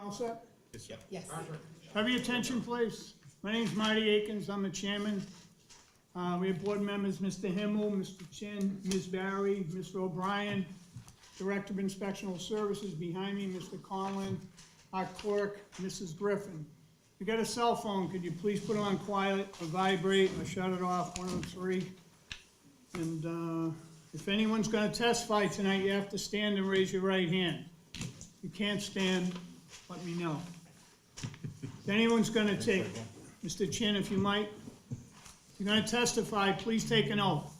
all set? Yes. Have your attention, please. My name's Marty Akins, I'm the chairman. We have board members, Mr. Himmel, Mr. Chin, Ms. Barry, Mr. O'Brien, Director of Inspectional Services behind me, Mr. Conlon, our clerk, Mrs. Griffin. If you got a cell phone, could you please put it on quiet or vibrate or shut it off, one of the three? And if anyone's gonna testify tonight, you have to stand and raise your right hand. If you can't stand, let me know. If anyone's gonna take, Mr. Chin, if you might, if you're gonna testify, please take an oath.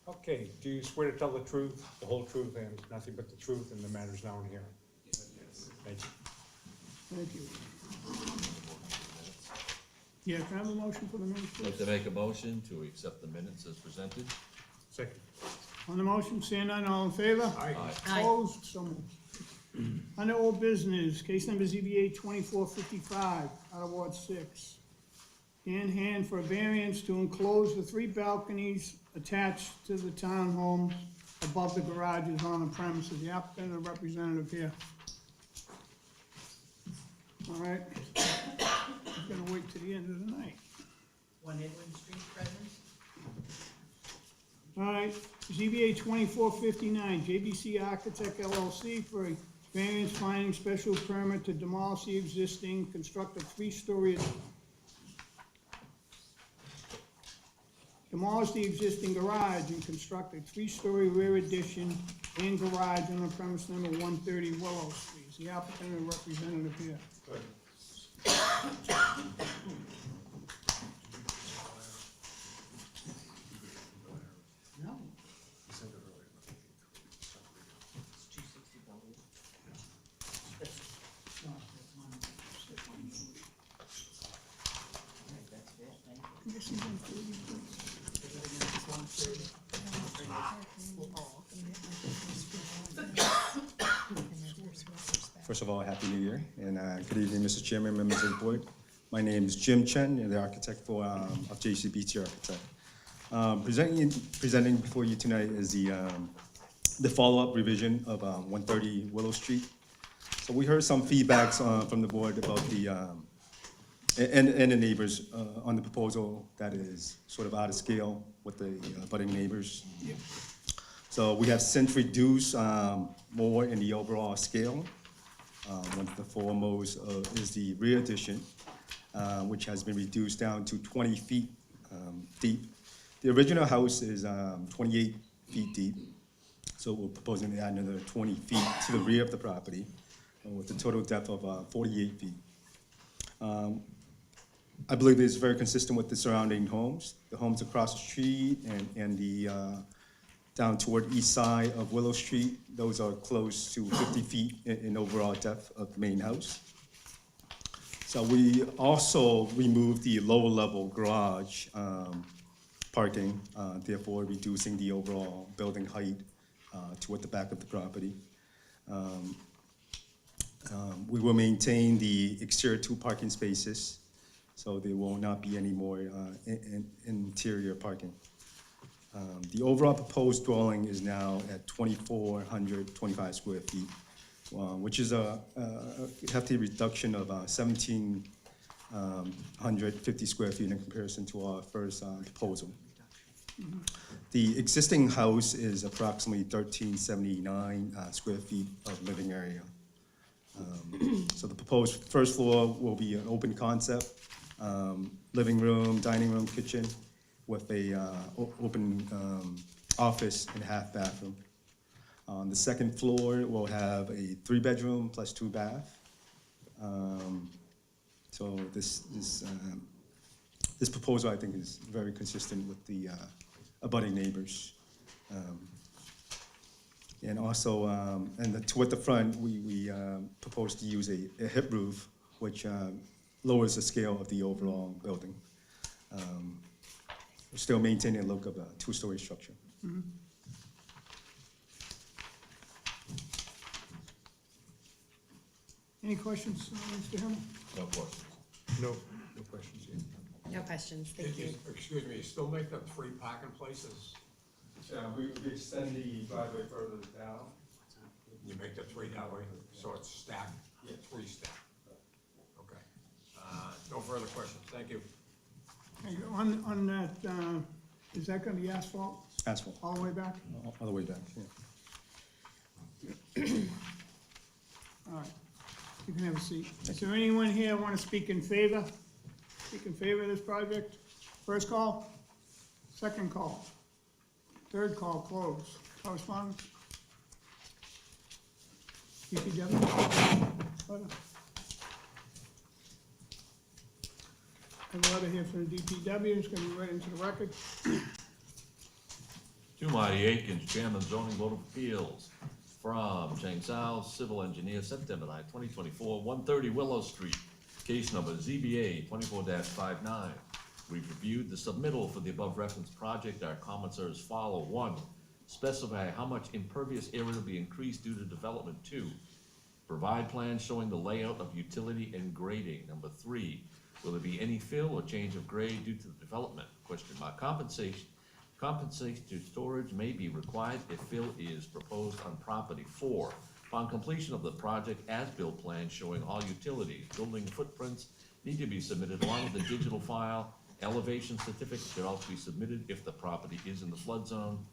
Okay, do you swear to tell the truth, the whole truth, and nothing but the truth in the matters known here? Yes. Thank you. Thank you. Yeah, can I have a motion for the minutes, I'd like please? to make a motion to accept the minutes as presented. Second. On the motion, seeing none, all in favor? Aye. Aye. Opposed? So moved. Under old business, case number ZBA 2455, out of Ward 6. In hand for a variance to enclose the 3 balconies attached to the townhomes above the garages on the premises. The applicant and the representative here. All right. I'm gonna wait till the end of the night. 1 Edwin Street, present. All right, ZBA 2459, JBC Architect LLC for a variance finding special permit to demolish the existing, construct a 3-story. Demolish the existing garage and construct a 3-story rear addition and garage on the premise number 130 Willow Street. Is the applicant and representative here? No. It's 260 Bellwood. No, that's one. Right, that's it, thank you. Can you see 130, please? It's 130. First of all, Happy New Year, and good evening, Mr. Chairman, members of the board. My name is Jim Chen, and the architect of JCBT Architect. Presenting before you tonight is the follow-up revision of 130 Willow Street. So we heard some feedbacks from the board about and the neighbors on the proposal that is sort of out of scale with the budding neighbors. So we have since reduced more in the overall scale. One of the foremost is the rear addition, which has been reduced down to 20 feet deep. The original house is 28 feet deep, so we're proposing to add another 20 feet to the rear of the property, with a total depth of 48 feet. I believe it's very consistent with the surrounding homes. The homes across the street and the down toward east side of Willow Street, those are close to 50 feet in overall depth of the main house. So we also removed the lower level garage parking, therefore reducing the overall building height toward the back of the property. We will maintain the exterior 2 parking spaces, so there will not be any more interior parking. The overall proposed dwelling is now at 2,425 square feet, which is a hefty reduction of 1,750 square feet in comparison to our first proposal. The existing house is approximately 1,379 square feet of living area. So the proposed first floor will be an open concept, living room, dining room, kitchen, with a open office and half bathroom. On the second floor, we'll have a 3-bedroom plus 2 bath. So this proposal, I think, is very consistent with the abutting neighbors. And also, toward the front, we propose to use a hip roof, which lowers the scale of the overall building. We're still maintaining a look of a 2-story structure. Any questions, Mr. Himmel? No questions. No questions here. No questions, thank you. Excuse me, you still make them 3 parking places? We extend the driveway further down. You make the three that way, so it's stacked, three stacked. Okay. No further questions, thank you. And on that, is that gonna be asphalt Asphalt, all the way back? all the way back, yeah. All right, you can have a seat. Is there anyone here want to speak in favor? Speak in favor of this project? First call? Second call? Third call closed. Correspondence? DPW? Letter? I have a letter here from the DPW, it's gonna be read into the record. To Marty Akins, Chairman Zoning Board of Appeals, from Chang Sao, Civil Engineer, September 9, 2024, 130 Willow Street, case number ZBA 24-59. We've reviewed the submittal for the above referenced project. Our comments are as follow. 1, specify how much impervious area will be increased due to development. 2, provide plans showing the layout of utility and grading. Number 3, will there be any fill or change of grade due to the development? Question mark. Compensation to storage may be required if fill is proposed on property. 4, upon completion of the project, as-built plans showing all utilities, building footprints need to be submitted along with the digital file. Elevation certificate should also be submitted if the property is in the flood zone.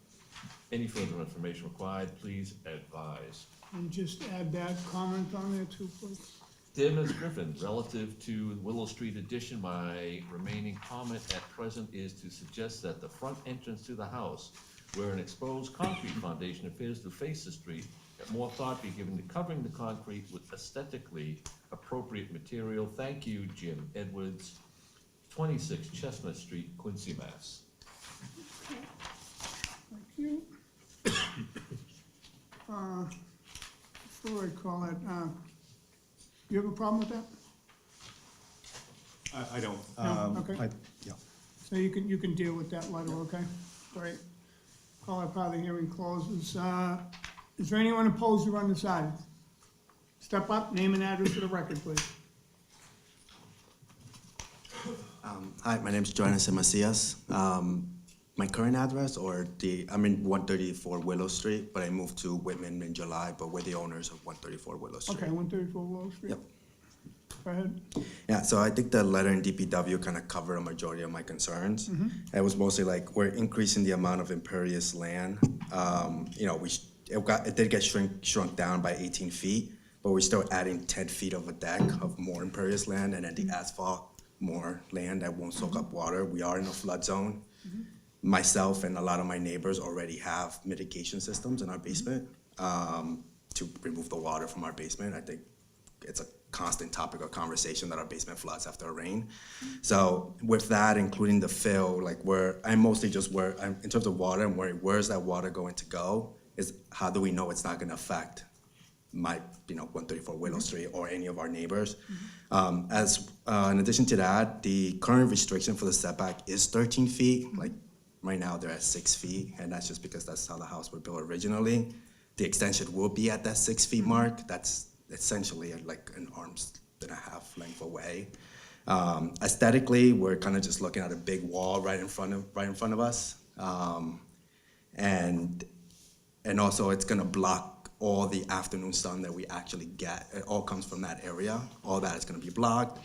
Any further information required, please advise. And just add that comment on there too, please. Dear Ms. Griffin, relative to Willow Street addition, my remaining comment at present is to suggest that the front entrance to the house, where an exposed concrete foundation appears to face the street, that more thought be given to covering the concrete with aesthetically appropriate material. Thank you, Jim Edwards, 26 Chestnut Street, Quincy, Mass. Thank you. Before I call it, you have a problem with that? I don't. No? Okay. Yeah. So you can deal with that later, okay? Great. Call it part of the hearing closes. Is there anyone opposed or undecided? Step up, name and address for the record, please. Hi, my name is Jonas Macias. My current address, I'm in 134 Willow Street, but I moved to Whitman in July, but we're the owners of 134 Willow Street. Okay, 134 Willow Street. Yep. Go ahead. Yeah, so I think the letter in DPW kind of covered a majority of my concerns. It was mostly like, we're increasing the amount of impervious land. It did get shrunk down by 18 feet, but we're still adding 10 feet of a deck of more impervious land, and then the asphalt, more land that won't soak up water. We are in a flood zone. Myself and a lot of my neighbors already have mitigation systems in our basement to remove the water from our basement. I think it's a constant topic of conversation that our basement floods after a rain. So with that, including the fill, like I'm mostly just in terms of water, I'm worried, where's that water going to go? Is how do we know it's not gonna affect my 134 Willow Street or any of our neighbors? In addition to that, the current restriction for the setback is 13 feet. Like right now they're at 6 feet, and that's just because that's how the house was built originally. The extension will be at that 6 feet mark. That's essentially like an arm's and a half length away. Aesthetically, we're kind of just looking at a big wall right in front of us, and also it's gonna block all the afternoon sun that we actually get. It all comes from that area. All that is gonna be blocked.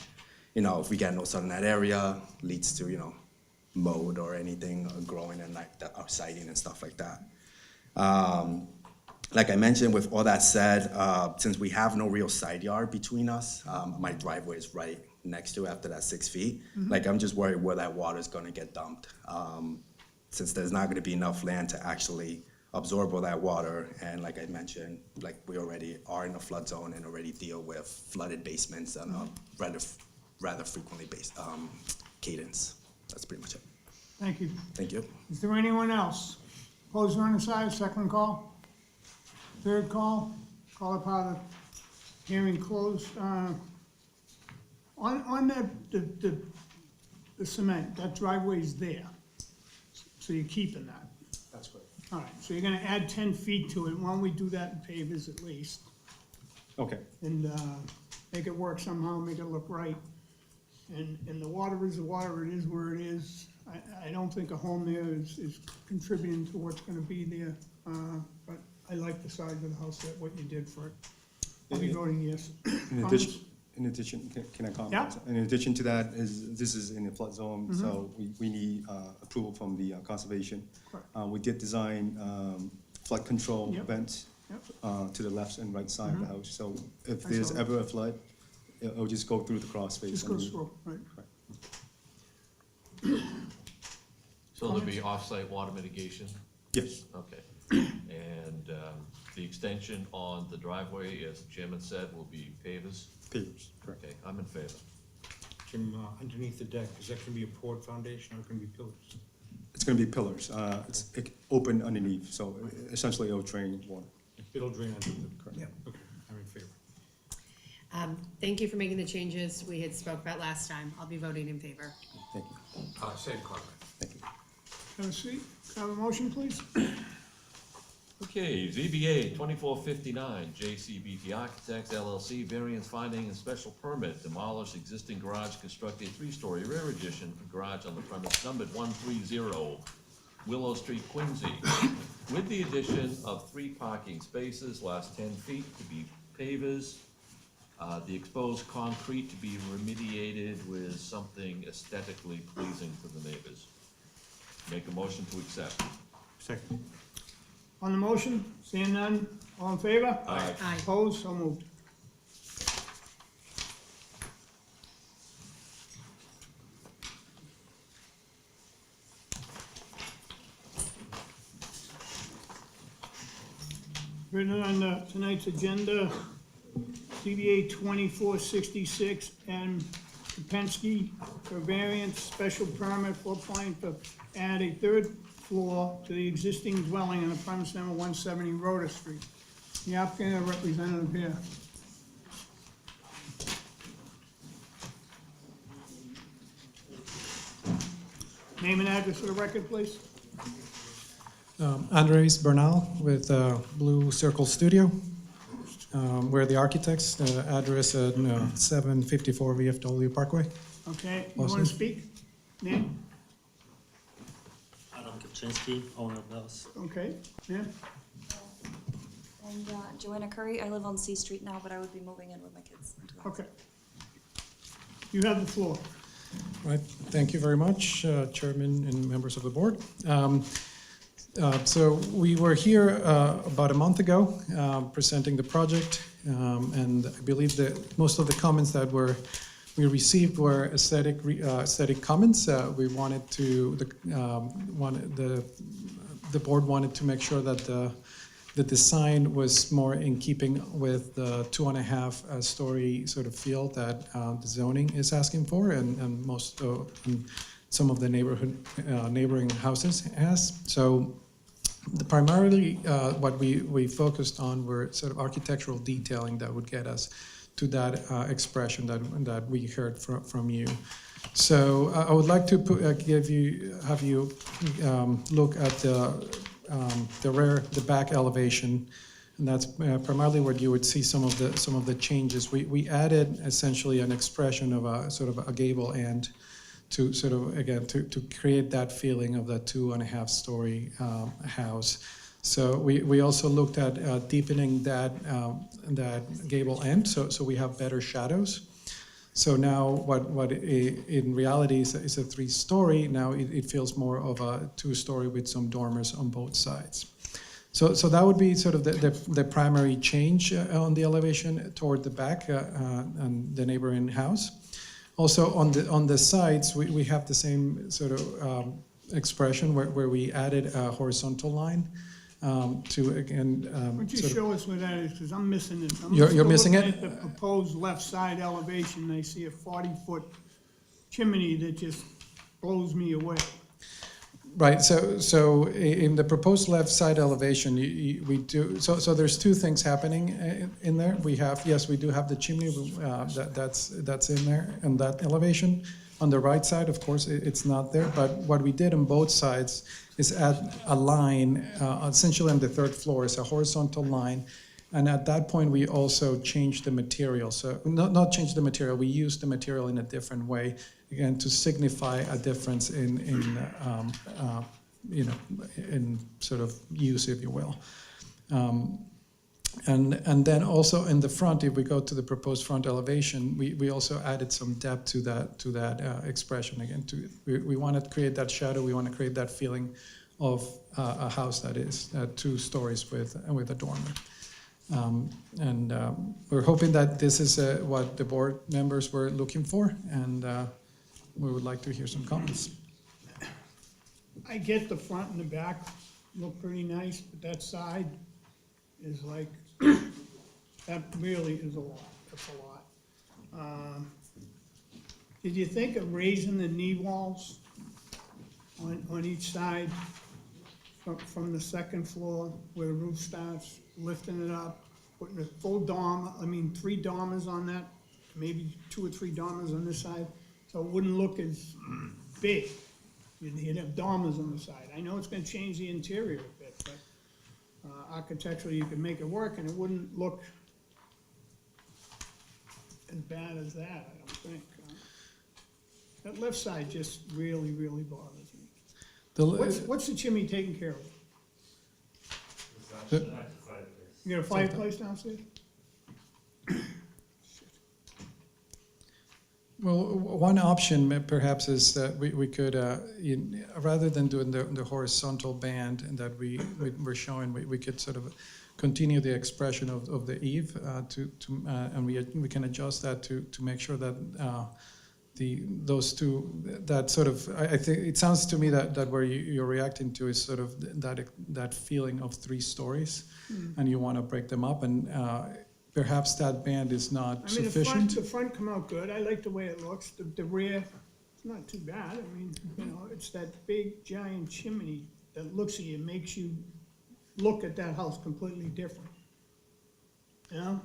If we get no sun in that area, leads to mold or anything growing in like our siding and stuff like that. Like I mentioned, with all that said, since we have no real side yard between us, my driveway is right next to it after that 6 feet. Like I'm just worried where that water is gonna get dumped. Since there's not gonna be enough land to actually absorb all that water, and like I mentioned, like we already are in a flood zone and already deal with flooded basements on a rather frequently based cadence. That's pretty much it. Thank you. Thank you. Is there anyone else? Opposed or undecided, second call? Third call? Call it part of the hearing closed. On the cement, that driveway's there, so you're keeping that. That's great. All right, so you're gonna add 10 feet to it. Why don't we do that in pavers at least? Okay. And make it work somehow, make it look right. And the water is the water, it is where it is. I don't think a home there is contributing to what's gonna be there, but I like the size of the house, that what you did for it. I'll be voting yes. In addition, can I comment? Yeah. In addition to that, this is in the flood zone, so we need approval from the conservation. Correct. We did design flood control Yep. vents Yep. to the left and right side of the house. So if I there's saw that. ever a flood, it'll just go through the crawl space. Just goes underneath. through, right. So there'll be off-site water mitigation? Yes, Okay. And the extension on the driveway, as the chairman said, will be pavers? pavers, correct. Okay, I'm in favor. Jim, underneath the deck, is that gonna be a poured foundation or gonna be pillars? It's gonna be pillars. It's open underneath, so essentially it'll drain water. It'll drain under the. Correct. Yeah. Okay, I'm in favor. Thank you for making the changes we had spoke about last time. I'll be voting in favor. Thank you. Same comment. Thank you. Have a seat. Have a motion, please? Okay, ZBA 2459, JCBT Architects LLC, variance finding and special permit, demolish existing garage, construct a three-story rear addition garage on the premise numbered 130 Willow Street, Quincy, with the addition of 3 parking spaces, last 10 feet to be pavers, the exposed concrete to be remediated with something aesthetically pleasing to the neighbors. Make a motion to accept. Second. On the motion, seeing none, all in favor? Aye. Aye. Opposed, so moved. Written on tonight's agenda, CBA 2466 and Kapinski for variance special permit for applying to add a third floor to the existing dwelling on the premise number 170 Rhoda Street. The applicant and representative here. Name and address for the record, please. Andres Bernal with Blue Circle Studio. We're the architects, address at 754 VFW Parkway. Okay, you want Awesome. to speak? Name? Adam Kaczynski, owner of the house. Okay, yeah, And Joanna Curry, I live on C Street now, but I would be moving in with my kids into the house. okay. You have the floor. Right, thank you very much, Chairman and members of the board. So we were here about a month ago presenting the project, and I believe that most of the comments that we received were aesthetic comments. We wanted to the board wanted to make sure that the design was more in keeping with the 2.5 story sort of feel that the zoning is asking for, and most and some of the neighboring houses has. So primarily what we focused on were sort of architectural detailing that would get us to that expression that we heard from you. So I would like to have you look at the back elevation, and that's primarily where you would see some of the changes. We added essentially an expression of a sort of a gable end to sort of again to create that feeling of the 2.5 story house. So we also looked at deepening that gable end, so we have better shadows. So now what in reality is a 3-story, now it feels more of a 2-story with some dormers on both sides. So that would be sort of the primary change on the elevation toward the back and the neighboring house. Also on the sides, we have the same sort of expression where we added a horizontal line to again. Would you sort of- show us where that is, because I'm missing it. I'm You're still missing looking it? at the proposed left side elevation, I see a 40-foot chimney that just blows me away. Right, so in the proposed left side elevation, we do, so there's 2 things happening in there. We have, yes, we do have the chimney, that's in there, and that elevation. On the right side, of course, it's not there, but what we did on both sides is add a line, essentially on the 3rd floor, is a horizontal line. And at that point, we also changed the material. So not change the material, we used the material in a different way, again, to signify a difference in sort of use, if you will. And then also in the front, if we go to the proposed front elevation, we also added some depth to that expression again. We want to create that shadow. We want to create that feeling of a house that is 2 stories with a dormer. We're hoping that this is what the board members were looking for, and we would like to hear some comments. I get the front and the back look pretty nice, but that side is like, that really is a lot, that's a lot. Did you think of raising the knee walls on each side from the second floor where the roof starts, lifting it up, putting a full dormer, 3 dormers on that, maybe 2 or 3 dormers on this side, so it wouldn't look as big. You'd have dormers on the side. I know it's gonna change the interior a bit, but architecturally, you could make it work and it wouldn't look as bad as that, I don't think. That left side just really, really bothers me. What's the chimney taking care of? You got a fireplace downstairs? Well, one option perhaps is that we could, rather than doing the horizontal band that we're showing, we could sort of continue the expression of the eave and we can adjust that to make sure that those two, that sort of, I think it sounds to me that where you're reacting to is sort of that feeling of 3 stories, and you want to break them up, and perhaps that band is not sufficient. The front come out good, I like the way it looks, the rear, it's not too bad, it's that big giant chimney that looks at you, makes you look at that house completely different. You know?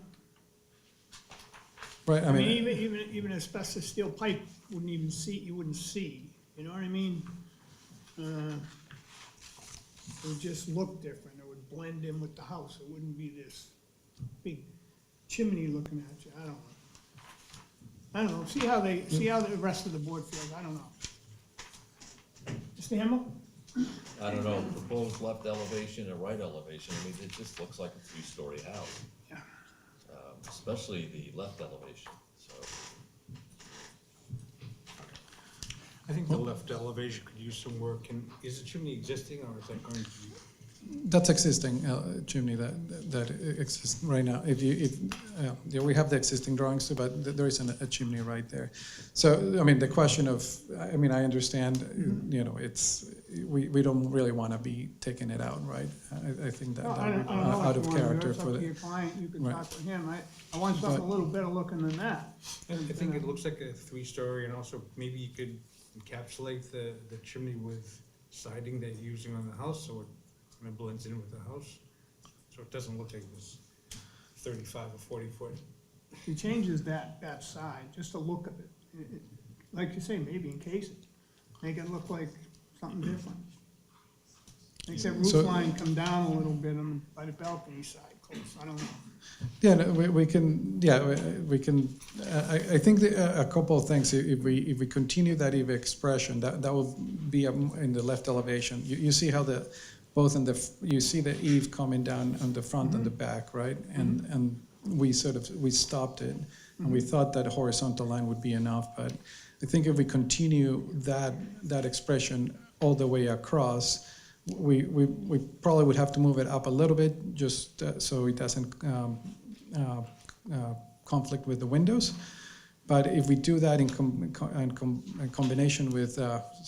Right, I mean, even asbestos steel pipe you wouldn't see, you know what I mean? It would just look different, it would blend in with the house, it wouldn't be this big chimney looking at you, I don't know, see how the rest of the board feels, I don't know. Mr. Himmel? I don't know, proposed left elevation and right elevation, I mean, it just looks like a 3-story house. Yeah. Especially the left elevation, so. I think the left elevation could use some work. Is the chimney existing or is that going to be? That's existing chimney that exists right now. We have the existing drawings too, but there isn't a chimney right there. So, I mean, the question of, I understand, we don't really want to be taking it out, right? I think that would be out of character for the. It's up to your client, you can talk to him, I want something a little better looking than that. I think it looks like a 3-story, and also maybe you could encapsulate the chimney with siding that you're using on the house, so it kind of blends in with the house, so it doesn't look like this 35 or 40 foot. He changes that side, just the look of it. Like you say, maybe encase it, make it look like something different. Makes that roof line come down a little bit by the balcony side, close, I don't know. Yeah, no, we can. I think a couple of things. If we continue that eve expression, that will be in the left elevation. You see how you see the eave coming down on the front and the back, right? And we stopped it, and we thought that horizontal line would be enough. But I think if we continue that expression all the way across, we probably would have to move it up a little bit just so it doesn't conflict with the windows. But if we do that in combination with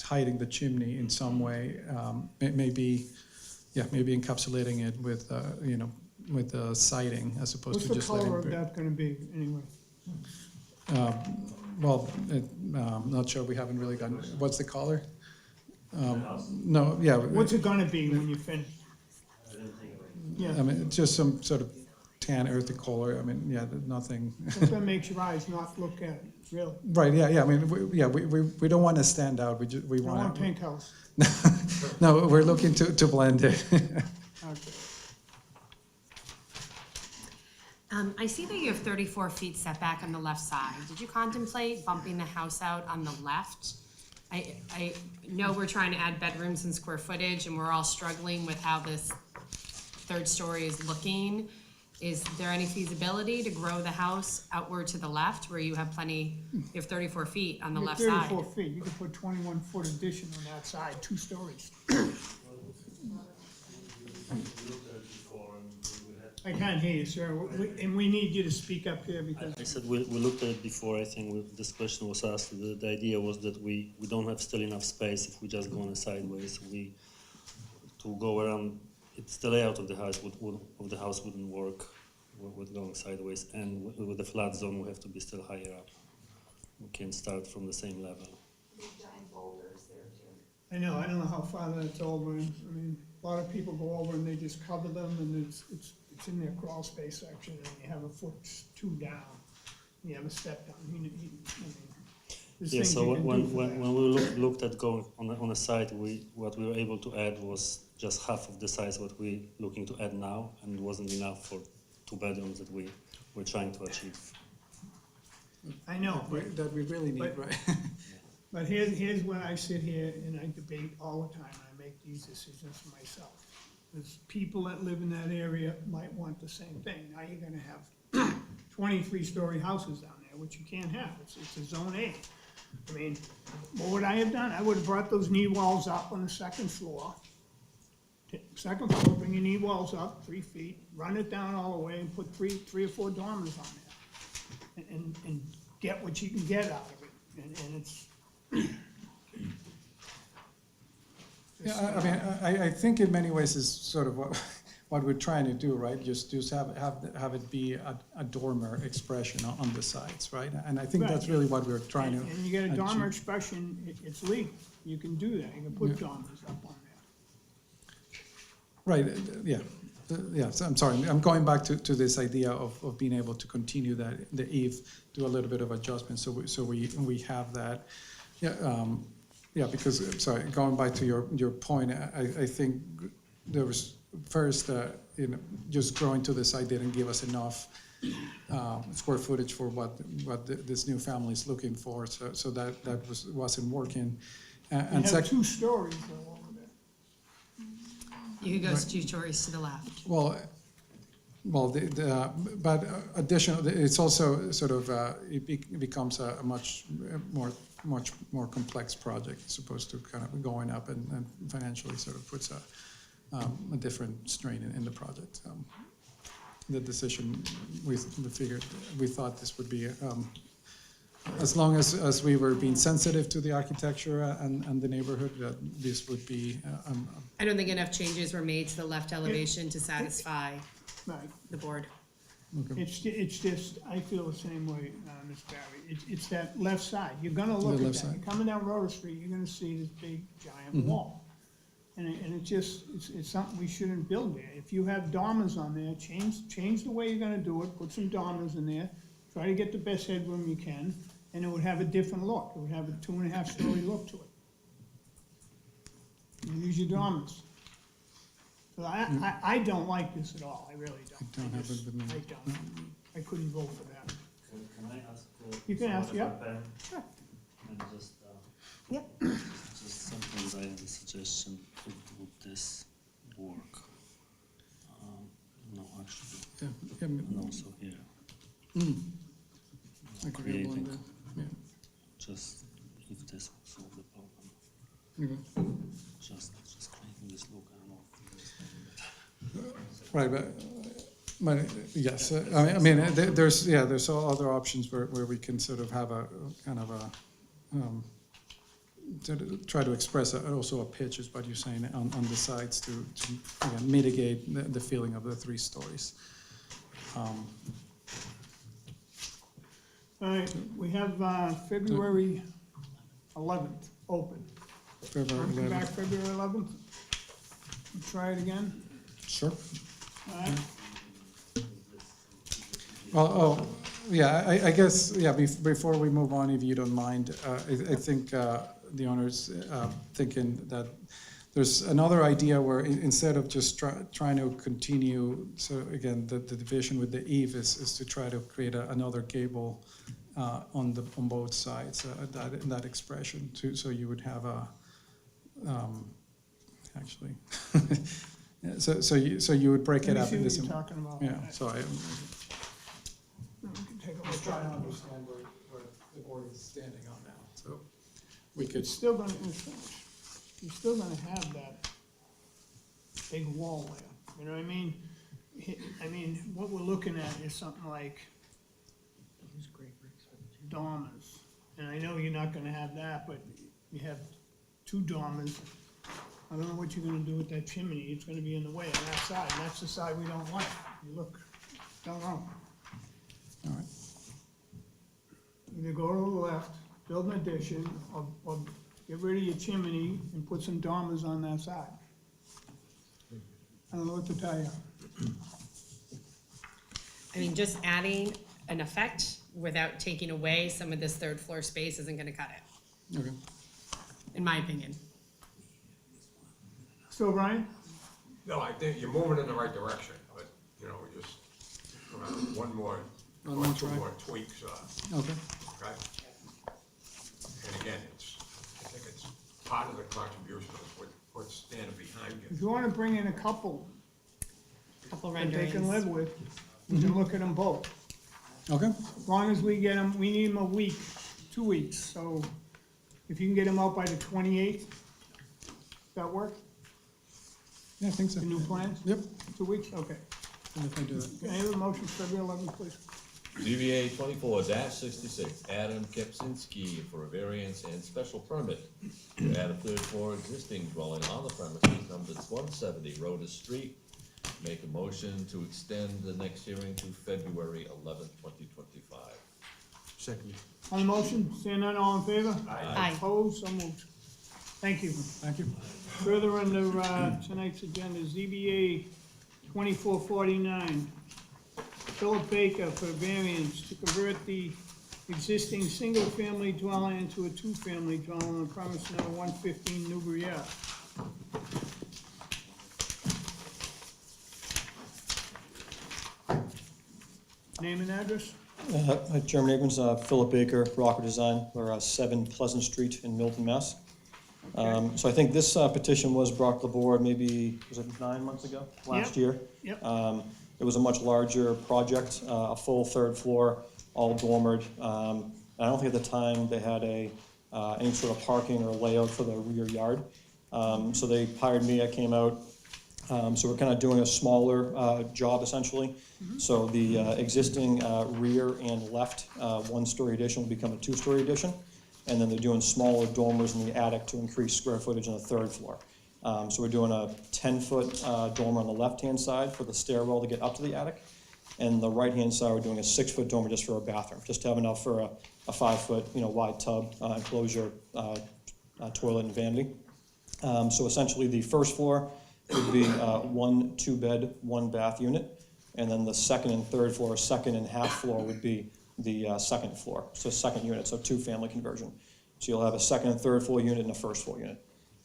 hiding the chimney in some way, maybe encapsulating it with with siding as opposed to just letting. What's the color of that gonna be anyway? I'm not sure. We haven't really gotten. What's the color? No, yeah. What's it gonna be when you finish? Yeah, I mean, just some sort of tan, earthy color. I mean, yeah, nothing. it's gonna make your eyes not look at it, really. Right. Yeah. I mean, we don't want to stand out. We I want. want pink house. No, we're looking to blend it. Okay. I see that you have 34 feet setback on the left side. Did you contemplate bumping the house out on the left? I know we're trying to add bedrooms and square footage, and we're all struggling with how this third story is looking, is there any feasibility to grow the house outward to the left where you have plenty, you have 34 feet on the left side? 34 feet, you could put 21-foot addition on that side, 2 stories. I can't hear you, sir, and we need you to speak up here because, I said we looked at it before. I think this question was asked. The idea was that we don't have still enough space if we just go on a sideways. To go around, it's the layout of the house wouldn't work with going sideways, and with the flat zone we have to be still higher up. We can't start from the same level. Giant boulders there too. I don't know how far that's over, and, I mean, a lot of people go over and they just cover them, and it's in their crawl space section, and you have a foot 2 down, you have a step down, I mean, there's Yeah. things So you can do for when that. we looked at going on a site, what we were able to add was just half of the size what we're looking to add now, and it wasn't enough for 2 bedrooms that we were trying to achieve. I know, but That we really need, but- right? But here's where I sit here and I debate all the time, I make these decisions for myself. There's people that live in that area might want the same thing, now you're gonna have 23-story houses down there, which you can't have, it's a zone A. I mean, what would I have done? I would've brought those knee walls up on the second floor. Second floor, bring your knee walls up 3 feet, run it down all the way and put three or 4 dormers on there. And get what you can get out of it, and it's, Yeah, I mean, I think in many ways is sort of what we're trying to do, right? Just have it be a dormer expression on the sides, right? And I think Right. that's really what we're trying to. And you get a dormer achieve. expression, it's legal, you can do that, you can put dormers up on there. Right, yeah. Yeah, so I'm sorry, I'm going back to this idea of being able to continue that, the eave, do a little bit of adjustment, so we have that. Yeah, because, sorry, going back to your point, I think there was first, just growing to the site didn't give us enough square footage for what this new family is looking for, so that wasn't working. You And have second, 2 stories though over there. You could go 2 stories to the left. well, but additional, it's also sort of, it becomes a much more complex project as opposed to kind of going up and financially sort of puts a different strain in the project. The decision, we thought this would be, as long as we were being sensitive to the architecture and the neighborhood, that this would be, I don't think enough changes were made to the left elevation to satisfy Right, the board. it's just, I feel the same way, Ms. Barry, it's that left side, you're gonna look The at left that, side. you're coming down Rhoda Street, you're gonna see this big giant wall. And it just, it's something we shouldn't build there, if you have dormers on there, change the way you're gonna do it, put some dormers in there, try to get the best headroom you can, and it would have a different look, it would have a 2.5-story look to it. You use your dormers. So I don't like this at all, I really don't. don't have it with me. I don't, I couldn't vote for that. Can I ask? You can ask, someone yeah. if I can? Sure. And just, Yep. just sometimes I have a suggestion, would this work? No, actually, yeah, and also here, agreeable on that, yeah. just if this will solve the problem, Okay. just creating this look, I don't know. Right, but yes, I mean, there's all other options where we can sort of have a kind of a, to try to express also a pitch is what you're saying on the sides to again, mitigate the feeling of the 3 stories. All right, we have February 11th open. February Want to come back 11th. February 11th? And try it again? Sure. All right, Well, yeah, I guess, yeah, before we move on, if you don't mind, I think the owner's thinking that there's another idea where instead of just trying to continue, so again, the division with the eave is to try to create another gable on both sides, that expression, so you would have a, actually, Yeah, so you would break Let it me up see into what you're some. talking about. Yeah, so We can take a look at it. understand where the board is standing on now, so we could. It's still gonna, you're still gonna have that big wall there, you know what I mean? I mean, what we're looking at is something like dormers, and I know you're not gonna have that, but you have two dormers. I don't know what you're gonna do with that chimney, it's gonna be in the way on that side, and that's the side we don't want. You look, don't know. All right. Either go to the left, build an addition, or get rid of your chimney and put some dormers on that side. I don't know what to tell you. I mean, just adding an effect without taking away some of this third floor space isn't gonna cut it, Okay. in my opinion. Still, Brian? No, I think you're moving in the right direction, but, you know, we just, one more, One or more two try. more tweaks, Okay. okay? And again, I think it's part of the contribution of what's standing behind you. If you wanna bring in a couple Couple that they renderings. can live with, we can look at them both. Okay. As long as we get them, we need them a week, 2 weeks, so if you can get them out by the 28th, that work? Yeah, I think so. The new plans? Yep. 2 weeks, okay. And if I do that. Can I have a motion for February 11th, please? ZBA 24-66, Adam Kepsinski for a variance and special permit to add a third floor existing dwelling on the premises numbered 170 Rhoda Street. Make a motion to extend the next hearing to February 11th, 2025. Second. On the motion, seeing none, all in favor? Aye. Opposed, so moved. Thank you. Thank you. Further under tonight's agenda, ZBA 2449, Philip Baker for variance to convert the existing single-family dwelling into a two-family dwelling on premise number 115 Newbury Ave. Name and address? Chairman Abrams, Philip Baker, Rocker Design, we're 7 Pleasant Street in Milton, Mass. So I think this petition was brought to the board maybe, was it 9 months ago, last Yep. year? Yep. It was a much larger project, a full third floor, all dormered. I don't think at the time they had any sort of parking or layout for the rear yard. So they hired me, I came out. So we're kind of doing a smaller job essentially. So the existing rear and left one-story addition will become a two-story addition. And then they're doing smaller dormers in the attic to increase square footage on the third floor. So we're doing a 10-foot dormer on the left-hand side for the stairwell to get up to the attic. And the right-hand side, we're doing a 6-foot dormer just for a bathroom, just to have enough for a 5-foot, wide tub, enclosure, toilet and vanity. So essentially, the first floor would be 1 2-bed, 1-bath unit. And then the second and third floor, second and half floor would be the second floor, so second unit, so 2-family conversion. So you'll have a second and third floor unit and a first floor unit.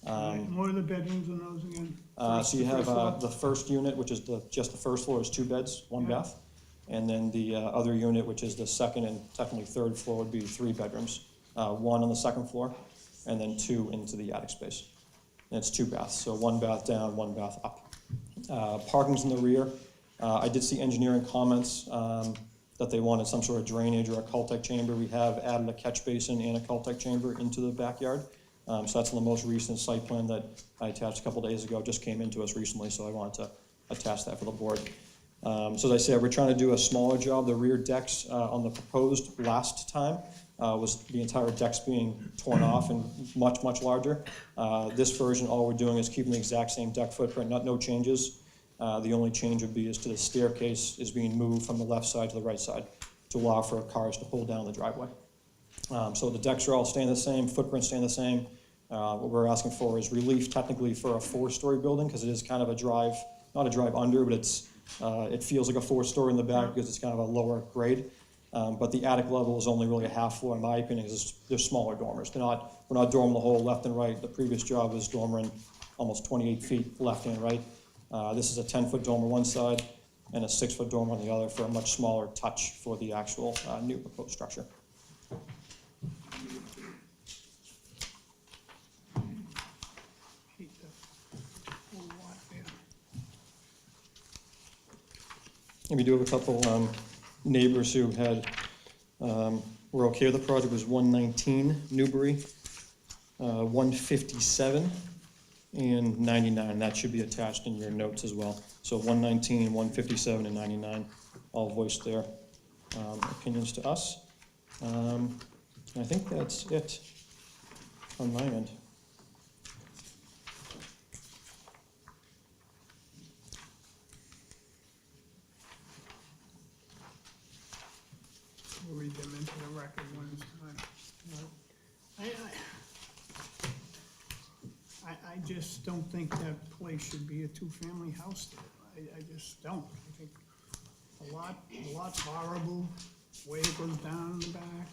And what are the bedrooms in those again? So you have First floor? the first unit, which is just the first floor, is 2 beds, 1 Yeah. bath. And then the other unit, which is the second and technically third floor, would be 3 bedrooms. 1 on the second floor, and then 2 into the attic space. And it's 2 baths, so 1 bath down, 1 bath up. Parking's in the rear. I did see engineering comments that they wanted some sort of drainage or a Caltech chamber. We have added a catch basin and a Caltech chamber into the backyard. So that's in the most recent site plan that I attached a couple days ago, just came into us recently, so I wanted to attach that for the board. So as I said, we're trying to do a smaller job. The rear decks on the proposed last time was the entire decks being torn off and much, much larger. This version, all we're doing is keeping the exact same deck footprint, no changes. The only change would be is to the staircase is being moved from the left side to the right side to allow for cars to pull down the driveway. So the decks are all staying the same, footprints staying the same. What we're asking for is relief technically for a 4-story building, because it is kind of a drive, not a drive under, but it feels like a 4-story in the back because it's kind of a lower grade. But the attic level is only really a half floor, in my opinion, because they're smaller dormers. We're not dorming the whole left and right. The previous job was dormering almost 28 feet left and right. This is a 10-foot dormer one side and a 6-foot dormer on the other for a much smaller touch for the actual new proposed structure. Keep the whole lot there. And we do have a couple neighbors who had, were okay with the project. It was 119 Newbury, 157, and 99. That should be attached in your notes as well. So 119, 157, and 99 all voiced their opinions to us. And I think that's it on my end. We'll read them into the record when it's time. I just don't think that place should be a two-family house there. I just don't. I think a lot's horrible, way it goes down in the back.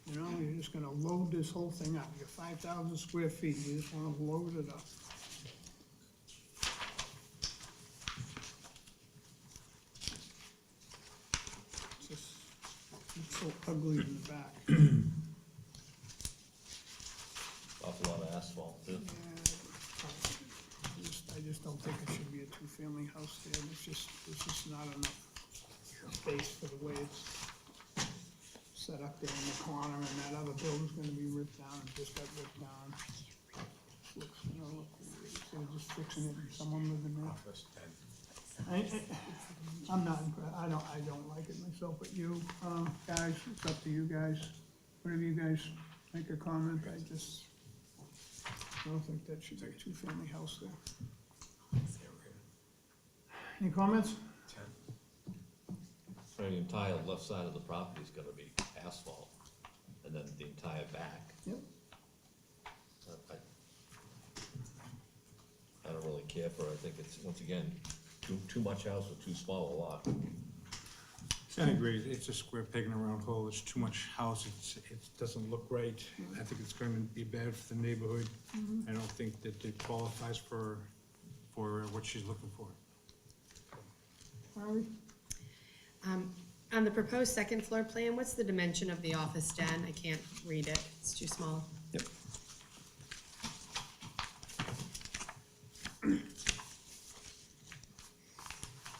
You know, you're just gonna load this whole thing up. You're 5,000 square feet, you just wanna load it up. It's just, it's so ugly in the back. Awful lot of asphalt, too. I just don't think it should be a two-family house there. There's just not enough space for the way it's set up there in the corner, and that other building's gonna be ripped down, it just got ripped down. Looks, you know, they're just fixing it and someone living there. I'm not impressed, I don't like it myself, but you, guys, it's up to you guys. Whatever you guys make a comment, I don't think that should be a two-family house there. Any comments? So the entire left side of the property is gonna be asphalt, and then the entire back. Yep. I don't really care for it, I think it's, once again, too much house or too small a lot. I agree, it's a square peg in a round hole, it's too much house, it doesn't look right. I think it's gonna be bad for the neighborhood. I don't think that it qualifies for what she's looking for. Harry? On the proposed second floor plan, what's the dimension of the office den? I can't read it, it's too small. Yep.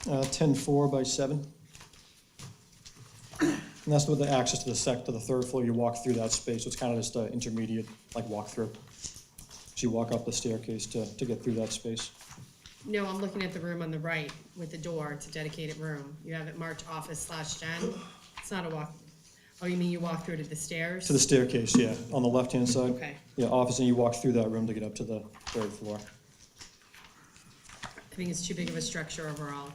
Uh, 10.4 by 7. And that's with the access to the third floor. You walk through that space, so it's kind of just an intermediate, like, walk-through. So you walk up the staircase to get through that space. No, I'm looking at the room on the right with the door, it's a dedicated room. You have it marked office/den. It's not a walk, oh, you mean you walk through to the stairs? To the staircase, yeah, on the left-hand side. Okay. Yeah, office, and you walk through that room to get up to the third floor. I think it's too big of a structure overall.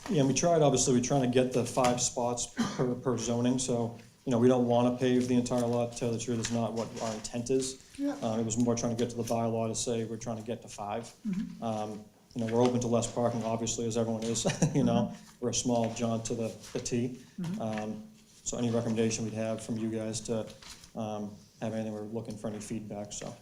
Yeah, and we tried, obviously, we're trying to get the 5 spots per zoning, so, you know, we don't want to pave the entire lot, to tell the truth, it's not what our intent is. Yeah. It was more trying to get to the bylaw to say we're trying to get to 5. You know, we're open to less parking, obviously, as everyone is, you know, we're a small jaunt to the T. So any recommendation we'd have from you guys to have anything, we're looking for any feedback, so.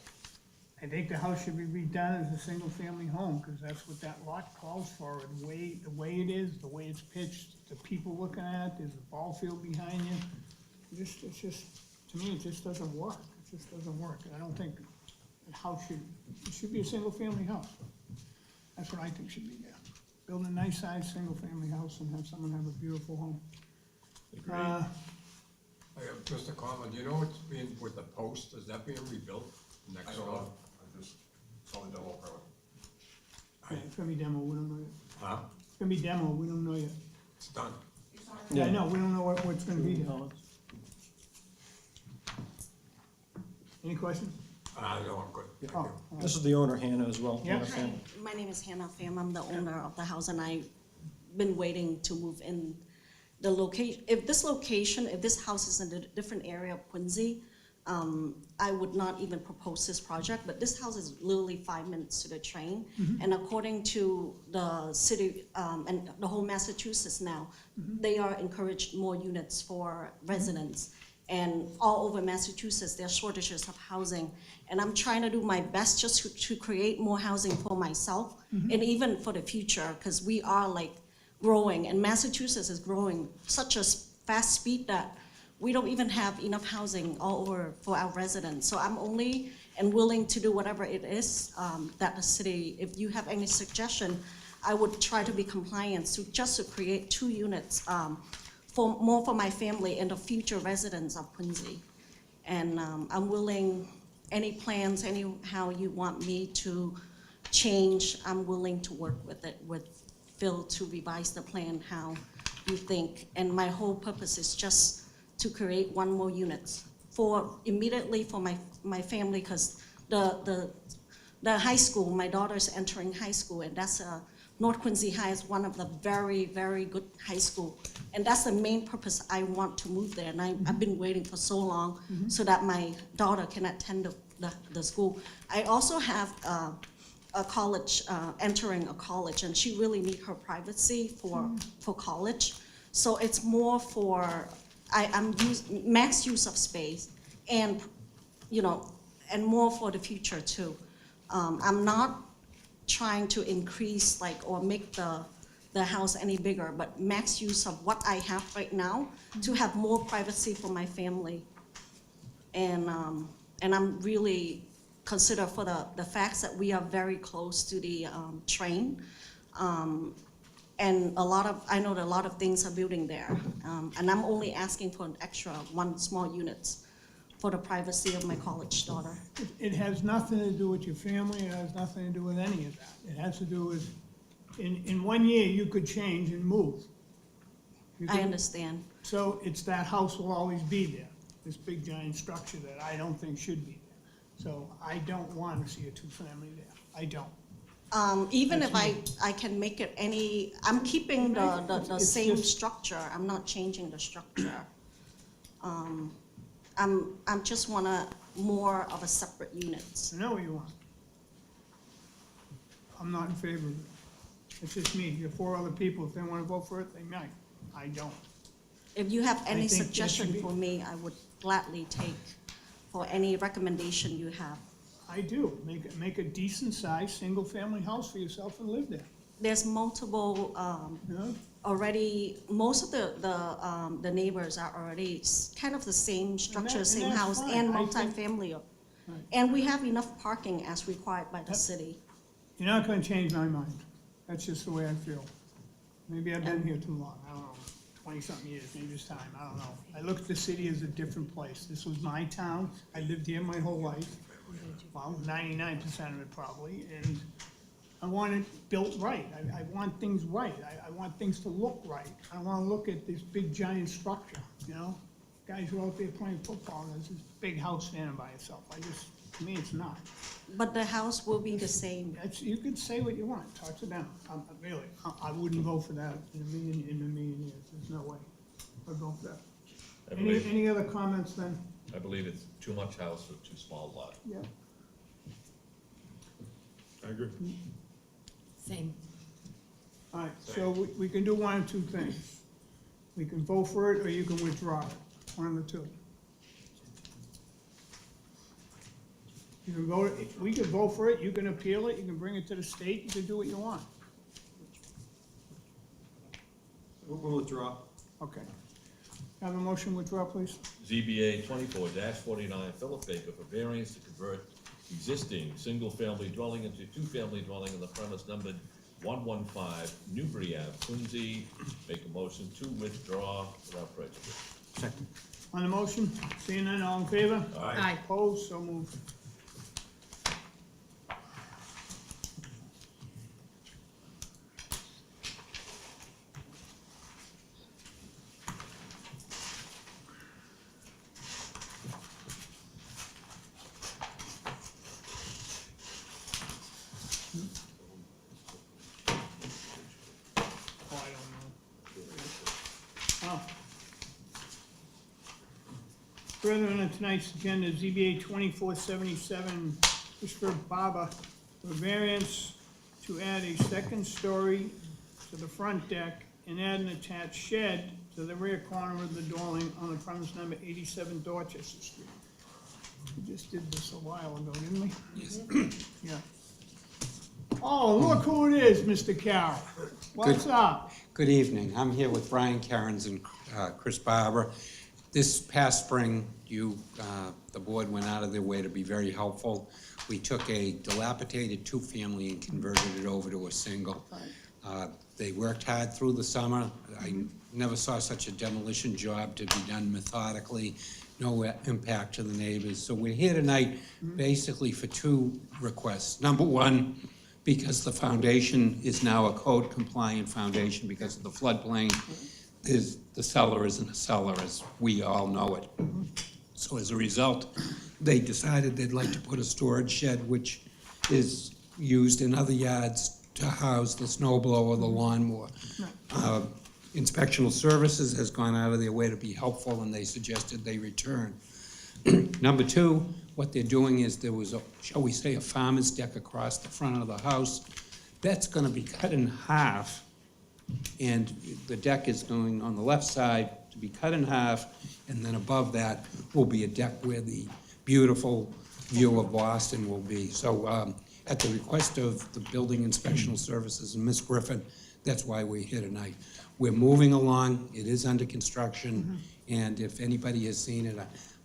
I think the house should be redone as a single-family home, because that's what that lot calls for, and the way it is, the way it's pitched, the people looking at it, there's a ball field behind you. It's just, to me, it just doesn't work, it just doesn't work, and I don't think a house it should be a single-family house. That's what I think should be there. Build a nice-sized, single-family house and have someone have a beautiful home. Mr. Conlon, do you know what's being, with the post, is that being rebuilt next door? I just saw the demo permit. Yeah, it's gonna be demo, we don't know yet. Huh? It's gonna be demo, we don't know yet. It's done. Yeah, I know, we don't know what's gonna be there. Any questions? No, I'm good. Thank Oh, you. all right. This is the owner, Hannah, as well. Yeah. Hannah Pham. Hi, my name is Hannah Pham. I'm the owner of the house, and I've been waiting to move in. The location, if this house is in a different area of Quincy, I would not even propose this project, but this house is literally 5 minutes to the train. And according to the city, and the whole Massachusetts now, they are encouraged more units for residents. And all over Massachusetts, there are shortages of housing. And I'm trying to do my best just to create more housing for myself and even for the future, because we are like growing, and Massachusetts is growing such a fast speed that we don't even have enough housing all over for our residents. So I'm only and willing to do whatever it is that the city, if you have any suggestion, I would try to be compliant just to create 2 units, more for my family and the future residents of Quincy. And I'm willing, any plans, anyhow you want me to change, I'm willing to work with it, with Phil to revise the plan how you think. And my whole purpose is just to create 1 more unit immediately for my family, because the high school, my daughter's entering high school, and that's North Quincy High is one of the very, very good high school. And that's the main purpose I want to move there. And I've been waiting for so long so that my daughter can attend the school. I also have a college, entering a college, and she really need her privacy for college. So it's more for, I'm max use of space and, and more for the future too. I'm not trying to increase or make the house any bigger, but max use of what I have right now to have more privacy for my family. And I'm really consider for the facts that we are very close to the train. And I know that a lot of things are building there. And I'm only asking for an extra 1 small unit for the privacy of my college daughter. It has nothing to do with your family, it has nothing to do with any of that. It has to do with, in 1 year, you could change and move. I understand. So it's that house will always be there, this big giant structure that I don't think should be there. So I don't want to see a 2-family there, I don't. Even if That's I can make it I'm keeping the It's same just- structure, I'm not changing the structure. I'm just wanna more of a separate unit. I know what you want. I'm not in favor of it. It's just me, there are 4 other people, if they want to vote for it, they might, I don't. If you have any think there suggestion should be- for me, I would gladly take for any recommendation you have. I do, make a decent-sized, single-family house for yourself and live there, There's multiple, you know? already, most of the neighbors are already kind of the same structure, and same that's house, fine. and I think- multifamily. Right. And we have enough parking as required by the Yep. city. You're not gonna change my mind, that's just the way I feel. Maybe I've been here too long, I don't know, 20-something years, maybe it's time, I don't know. I look at the city as a different place, this was my town, I lived here my whole life, well, 99% of it probably, and I want it built right, I want things right, I want things to look right. I don't wanna look at this big giant structure, you know? Guys who are out there playing football, and there's this big house standing by itself, to me, it's not. But the house will be the same. You can say what you want, talk to them, really, I wouldn't vote for that in a million years, there's no way. I'd vote for that. Any other comments then? I believe it's too much house for too small lot. Yeah. I agree. Same. All right, so we can do 1 of 2 things. We can vote for it, or you can withdraw it, 1 of the 2. You can vote, we can vote for it, you can appeal it, you can bring it to the state, you can do what you want. We'll withdraw. Okay. Have a motion to withdraw, please? ZBA 24-49, Philip Baker for variance to convert existing single-family dwelling into 2-family dwelling on the premise numbered 115 Newbury Ave, Quincy. Make a motion to withdraw without prejudice. Second. On the motion, seeing none, all in favor? Aye. Opposed, so moved. Oh, I don't know. Oh. Further on tonight's agenda, ZBA 2477, Christopher Barber, for variance to add a 2nd story to the front deck and add an attached shed to the rear corner of the dwelling on the premise number 87 Dorchester Street. We just did this a while ago, didn't we? Yes. Yeah. Oh, look who it is, Mr. Carroll. What's up? Good evening. I'm here with Brian Cairns and Chris Barber. This past spring, the board went out of their way to be very helpful. We took a dilapidated 2-family and converted it over to a single. They worked hard through the summer. I never saw such a demolition job to be done methodically, no impact to the neighbors. So we're here tonight basically for two requests. Number one, because the foundation is now a code-compliant foundation because of the floodplain, the cellar isn't a cellar as we all know it. So as a result, they decided they'd like to put a storage shed, which is used in other yards to house the snow blower, the lawnmower. Inspectional Services has gone out of their way to be helpful, and they suggested they return. Number two, what they're doing is there was a, shall we say, a farmer's deck across the front of the house. That's gonna be cut in half, and the deck is going on the left side to be cut in half, and then above that will be a deck where the beautiful view of Boston will be. So, at the request of the Building Inspectional Services and Ms. Griffin, that's why we're here tonight. We're moving along, it is under construction, and if anybody has seen it,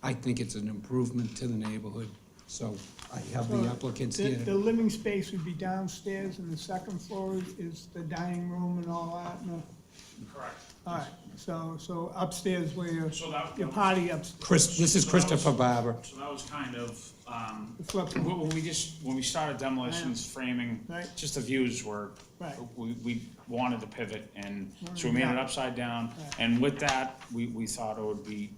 I think it's an improvement to the neighborhood. So I have the applicants here. The living space would be downstairs, and the second floor is the dining room and all that, no? Correct. All right, so upstairs where your that- party upstairs. This is Christopher Barber. So that was kind of, The flip. when we started demolitions, framing, Right. just the views were, Right. we wanted to pivot, and so we Wanted made to- it upside down. Right. And with that, we thought it would be,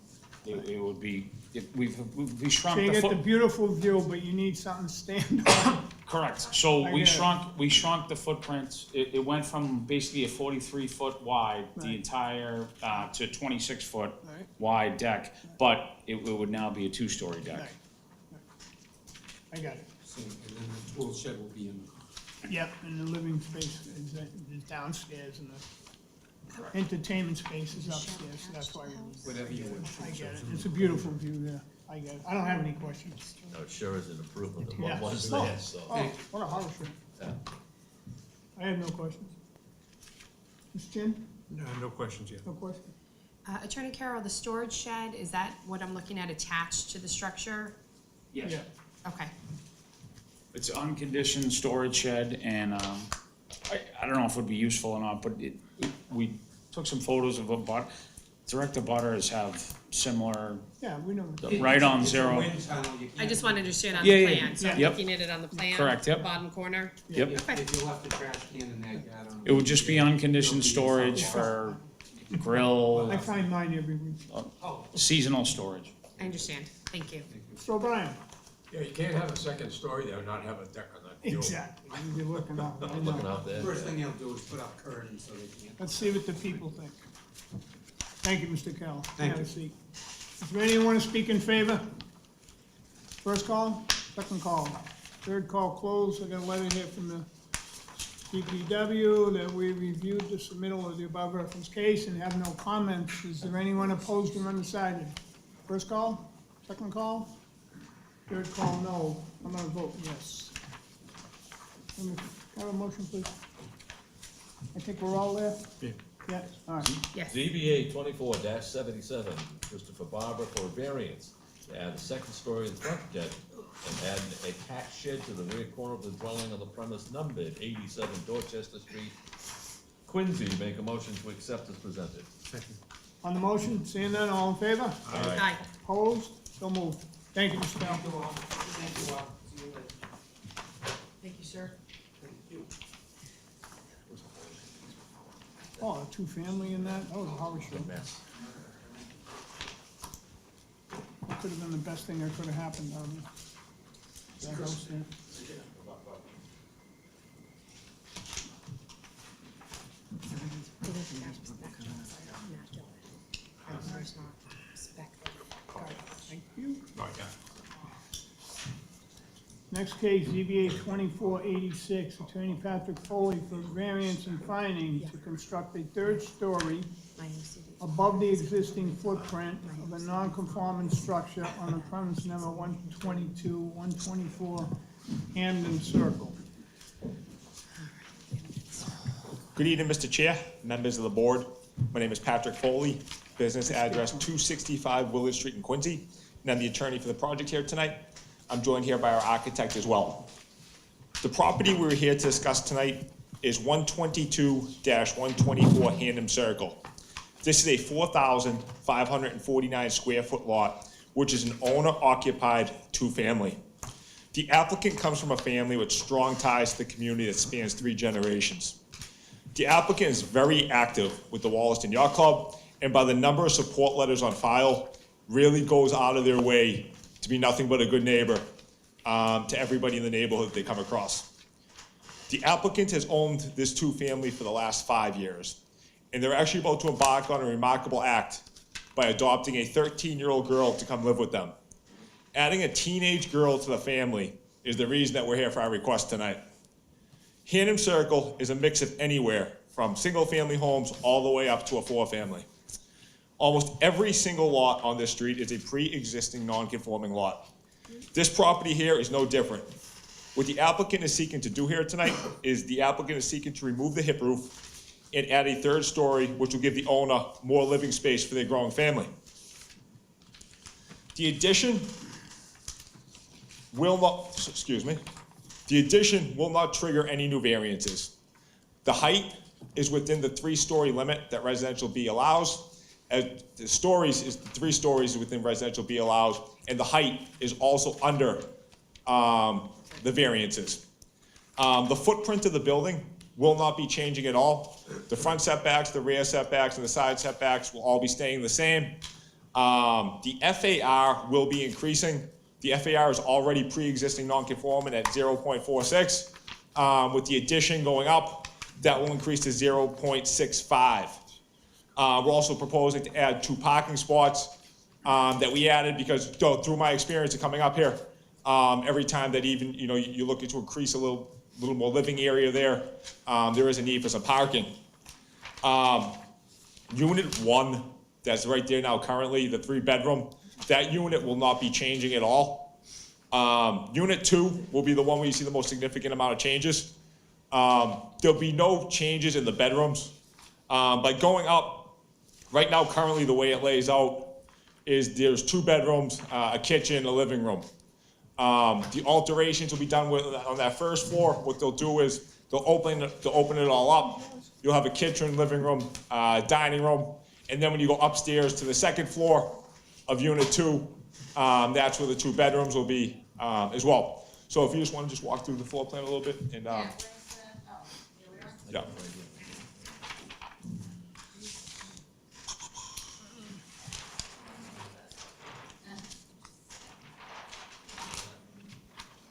we shrunk So you the get the foot. beautiful view, but you need something to stand on. Correct, so I we get it. shrunk the footprint, it went from basically a 43-foot wide, the Right. entire, to 26-foot Right. wide deck, but it would now be a two-story deck. Right. I got it. And then the tool shed will be in the corner. Yep, and the living space is downstairs, and the entertainment space is upstairs, so that's why. Whatever you would. I get it, it's a beautiful view there, I get it, I don't have any questions. No, it sure is an improvement of Yeah. what was Oh, there, so. Oh, what a horror show. Yeah. I have no questions. Ms. Chin, No questions yet. no question? Attorney Carroll, the storage shed, is that what I'm looking at attached to the structure? Yes. Yeah. Okay. It's unconditioned storage shed, and I don't know if it would be useful or not, but we took some photos of direct abutters have similar, Yeah, we know. right on It's a zero. wind tunnel, you I can't- just want to understand on Yeah, the yeah, plan, so I'm yep. looking at it on the plan. Correct, yep. Bottom corner. Yep. If you left the trash can in that, I don't know. It would just be unconditioned storage for grill, I find mine every week. seasonal storage. I understand, thank you. Mr. O'Brien? Yeah, you can't have a second story there and not have a deck on that view. Exactly, you're looking out, I Looking know. out there. First thing they'll do is put up curtains so they can't. Let's see what the people think. Thank you, Mr. Carroll. Thank Have a you. seat. Is there anyone want to speak in favor? First call, second call, third call closed. I got a letter here from the DPW that we reviewed the submittal of the above referenced case and have no comments. Is there anyone opposed or undecided? First call, second call, third call, no. I'm gonna vote yes. Can I have a motion, please? I think we're all there? Yeah. Yeah, all right. Yes. ZBA 24-77, Christopher Barber for a variance to add a second story in the front shed and add a attached shed to the rear corner of the dwelling on the premise numbered 87 Dorchester Street, Quincy. Make a motion to accept as presented. On the motion, seeing none, all in favor? Aye. Opposed? So moved. Thank you, Mr. Bell. Thank you, sir. Oh, a two-family in that? That was a horror show. Mess. That could have been the best thing that could have happened down there. That house there. Thank you. Right, yeah. Next case, ZBA 2486, Attorney Patrick Foley for variance and finding to construct a third story above the existing footprint of a non-conforming structure on the premise number 122, 124 Hamden Circle. Good evening, Mr. Chair, members of the board. My name is Patrick Foley, business address 265 Willard Street in Quincy, and I'm the attorney for the project here tonight. I'm joined here by our architect as well. The property we're here to discuss tonight is 122-124 Hannum Circle. This is a 4,549 square foot lot, which is an owner-occupied two-family. The applicant comes from a family with strong ties to the community that spans 3 generations. The applicant is very active with the Wollaston Yacht Club, and by the number of support letters on file, really goes out of their way to be nothing but a good neighbor to everybody in the neighborhood they come across. The applicant has owned this two-family for the last 5 years, and they're actually about to embark on a remarkable act by adopting a 13-year-old girl to come live with them. Adding a teenage girl to the family is the reason that we're here for our request tonight. Hannum Circle is a mix of anywhere from single-family homes all the way up to a 4-family. Almost every single lot on this street is a pre-existing non-conforming lot. This property here is no different. What the applicant is seeking to do here tonight is the applicant is seeking to remove the hip roof and add a 3rd story, which will give the owner more living space for their growing family. The addition will not, the addition will not trigger any new variances. The height is within the 3-story limit that residential B allows. The 3 stories is within residential B allows, and the height is also under the variances. The footprint of the building will not be changing at all. The front setbacks, the rear setbacks, and the side setbacks will all be staying the same. The FAR will be increasing. The FAR is already pre-existing non-conforming at 0.46. With the addition going up, that will increase to 0.65. We're also proposing to add 2 parking spots that we added because through my experience of coming up here, every time that even you look to increase a little more living area there, there is a need for some parking. Unit 1, that's right there now currently, the 3-bedroom, that unit will not be changing at all. Unit 2 will be the one where you see the most significant amount of changes. There'll be no changes in the bedrooms. By going up, right now currently the way it lays out is there's 2 bedrooms, a kitchen, a living room. The alterations will be done on that 1st floor. What they'll do is they'll open it all up. You'll have a kitchen, living room, dining room, and then when you go upstairs to the 2nd floor of Unit 2, that's where the 2 bedrooms will be as well. So if you just want to walk through the floor plan a little bit and yeah.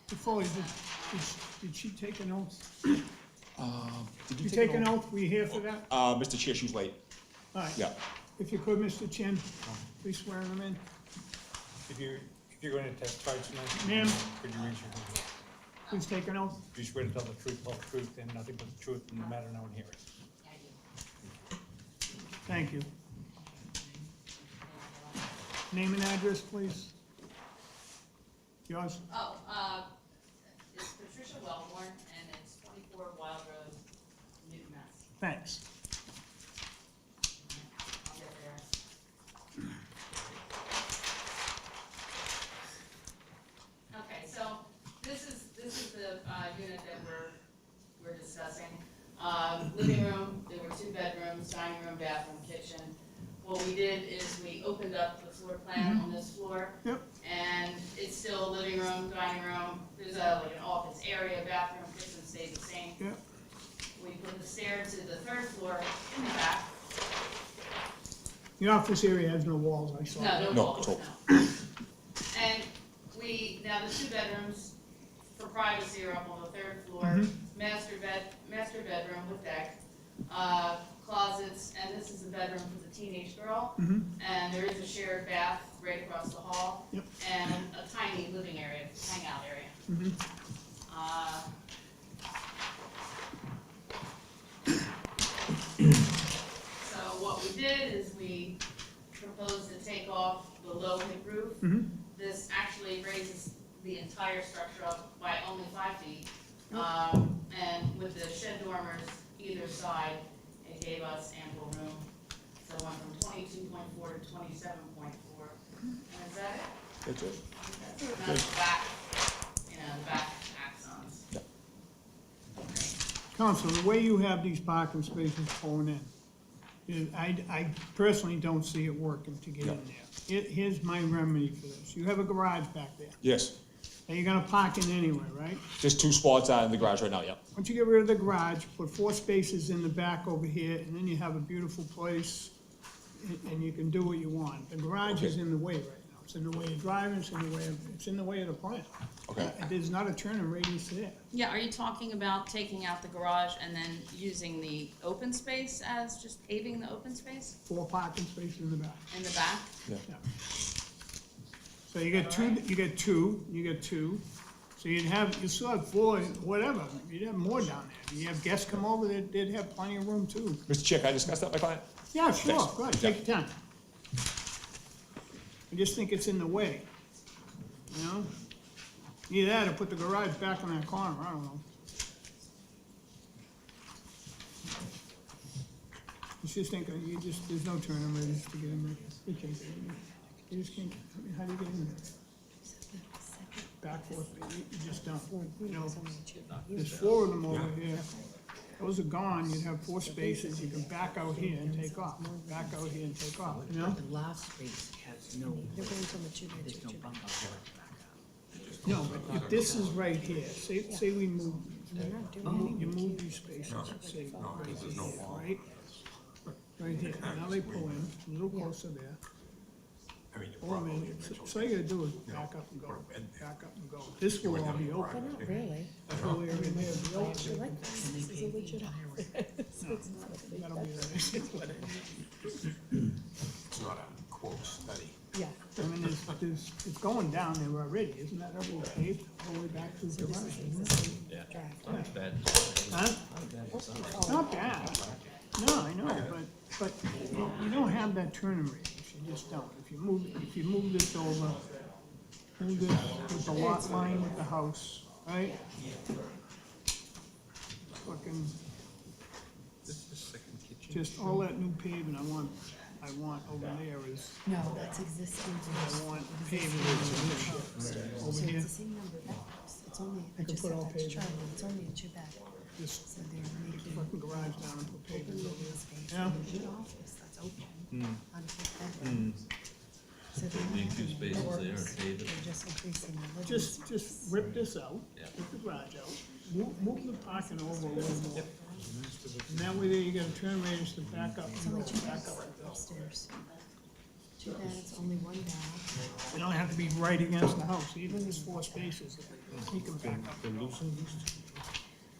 Before, did she take an oath? Did you take an oath? Were you here for that? Mr. Chair, she's late. All right. Yeah. If you could, Mr. Chin, please swear them in. If you're going to testify tonight, Ma'am. could you raise your hand? Please take an oath. Do you swear to tell the truth, whole truth, and nothing but the truth in the matter known herein? Thank you. Name and address, please. Yours? It's Patricia Wellborn, and it's 24 Wild Road, Newton, Mass. Thanks. I'll get there. Okay, so this is the unit that we're discussing. Living room, there were 2 bedrooms, dining room, bathroom, kitchen. What we did is we opened up the floor plan on this floor. Yep. And it's still living room, dining room, there's like an office area, bathroom, kitchen stays the same. Yep. We put the stairs to the 3rd floor in the back. The office area has no walls, I saw. No walls, no. And now the 2 bedrooms for privacy are up on the 3rd floor. Master bedroom with deck, closets, and this is the bedroom for the teenage girl. And there is a shared bath right across the hall. Yep. And a tiny living area, hangout area. So what we did is we proposed to take off the low hip roof. This actually raises the entire structure up by only 5 feet. And with the shed dormers either side, it gave us ample room. So it went from 22.4 to 27.4. And is that it? That's it. Now the back, the back axons. Council, the way you have these parking spaces pulling in, I personally don't see it working to get in there. Here's my remedy for this. You have a garage back there, Yes, and you're gonna park in anyway, right? just 2 spots out in the garage right now, yep. Once you get rid of the garage, put 4 spaces in the back over here, and then you have a beautiful place, and you can do what you want. The garage is in the way right now. It's in the way of driving, it's in the way of the plant. Okay. There's not a turning radius there. Yeah, are you talking about taking out the garage and then using the open space as just paving the open space 4 parking spaces in the back. in the back? Yeah. So you get two. So you still have 4, whatever, you'd have more down there. You have guests come over, they'd have plenty of room too. Mr. Chair, can I discuss that with my client? Yeah, sure, Thanks. go ahead, take your time. I just think it's in the way, you know? Either that or put the garage back in that corner, I don't know. You just think, there's no turning radius to get in there. You can't get in there. You just can't, I mean, how do you get in there? Back forth, you just don't, you know? There's 4 of them over here. Those are gone, you'd have 4 spaces, you can back out here and take off, back out here and take off, you know? The last space has no, there's no bump out there. No, but if this is right here, say we move, you move these spaces, say, right here, right? Right here, now they pull in, a little closer there. Pull them in, so all you gotta do is back up and go, back up and go. This will all be open. Not really. That whole area there will be I open. actually like this. This is a legit office. That'll be right. It's not a quote study. Yeah. I mean, it's going down there already, isn't that all paved all the way back to the garage? Yeah. Not bad. Huh? Not bad. No, I know, but you don't have that turning radius, you just don't. If you move this over, move this with the lot line with the house, right? Fucking, just all that new pavement I want over there is, No, that's existing. I want pavement over So here. it's the same number of bedrooms. It's only, I can just put said all that to pavement. Charlie, it's only a 2-bed. Just So they're making fucking garage down and put pavement open over living there. space, Yeah. a legit office that's open on 5 bedrooms. So they're Need not 2 having spaces there and doors, pave it. they're just increasing the living Just space. rip this out, Yeah. rip the garage out, move the parking over a little more. And that way there you got a turn radius to back up It's and only go, 2 back beds up. upstairs. 2 beds, only 1 bath. You don't have to be right against the house, even if there's 4 spaces, you can back up.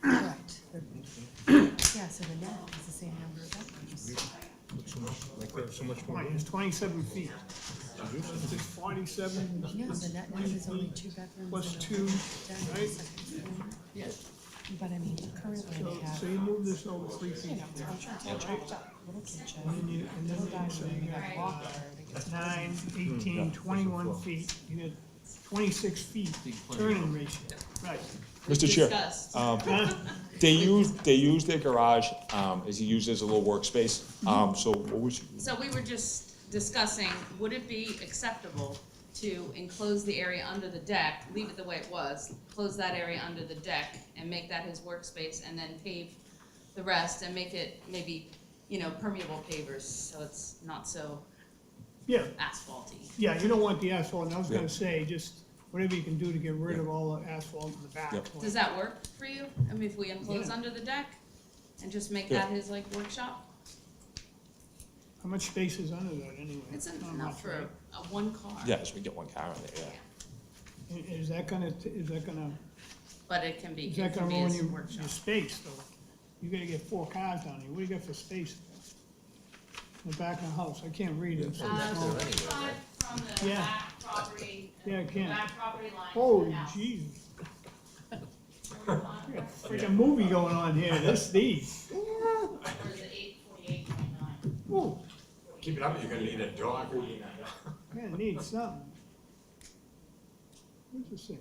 Correct. Yeah, so the net is the same number of bedrooms. So much more. It's 27 feet. It's 47. No, the net is only 2 bedrooms. Plus and a 2, den on the right? second floor. But I mean, currently they have, So you move this over 3 you feet. know, it's all chopped up, little kitchen, And then little dining so room, you got got water, they got 9, 18, 21 feet, you get 26 feet turning ratio, right. Mr. Chair, Discussed. they use their garage, as he used as a little workspace, so what was, So we were just discussing, would it be acceptable to enclose the area under the deck, leave it the way it was, close that area under the deck and make that his workspace and then pave the rest and make it maybe, permeable pavers, so it's not so Yeah, asphalty. yeah, you don't want the asphalt, and I was gonna say, just whatever you can do to get rid of all the asphalt in the back. Does that work for you? I mean, if we enclose Yeah. under the deck and just make Yeah. that his like workshop? How much space is under that anyway? It's Not enough much, for right? a 1 car. yeah, so we get 1 car in there, yeah. Is that gonna But it can be, Is it that can gonna be ruin his your workshop. space, though? You gotta get 4 cars down here, what do you got for space? In the back of the house, I can't read it. so it's small. Aside from the Yeah. back property, Yeah, I the can. back property line. Holy house. Jesus. Freaking movie going on here, these. Or is it 848.9? Ooh, Keep it up, you're gonna need a dog. man, need something. What's this say,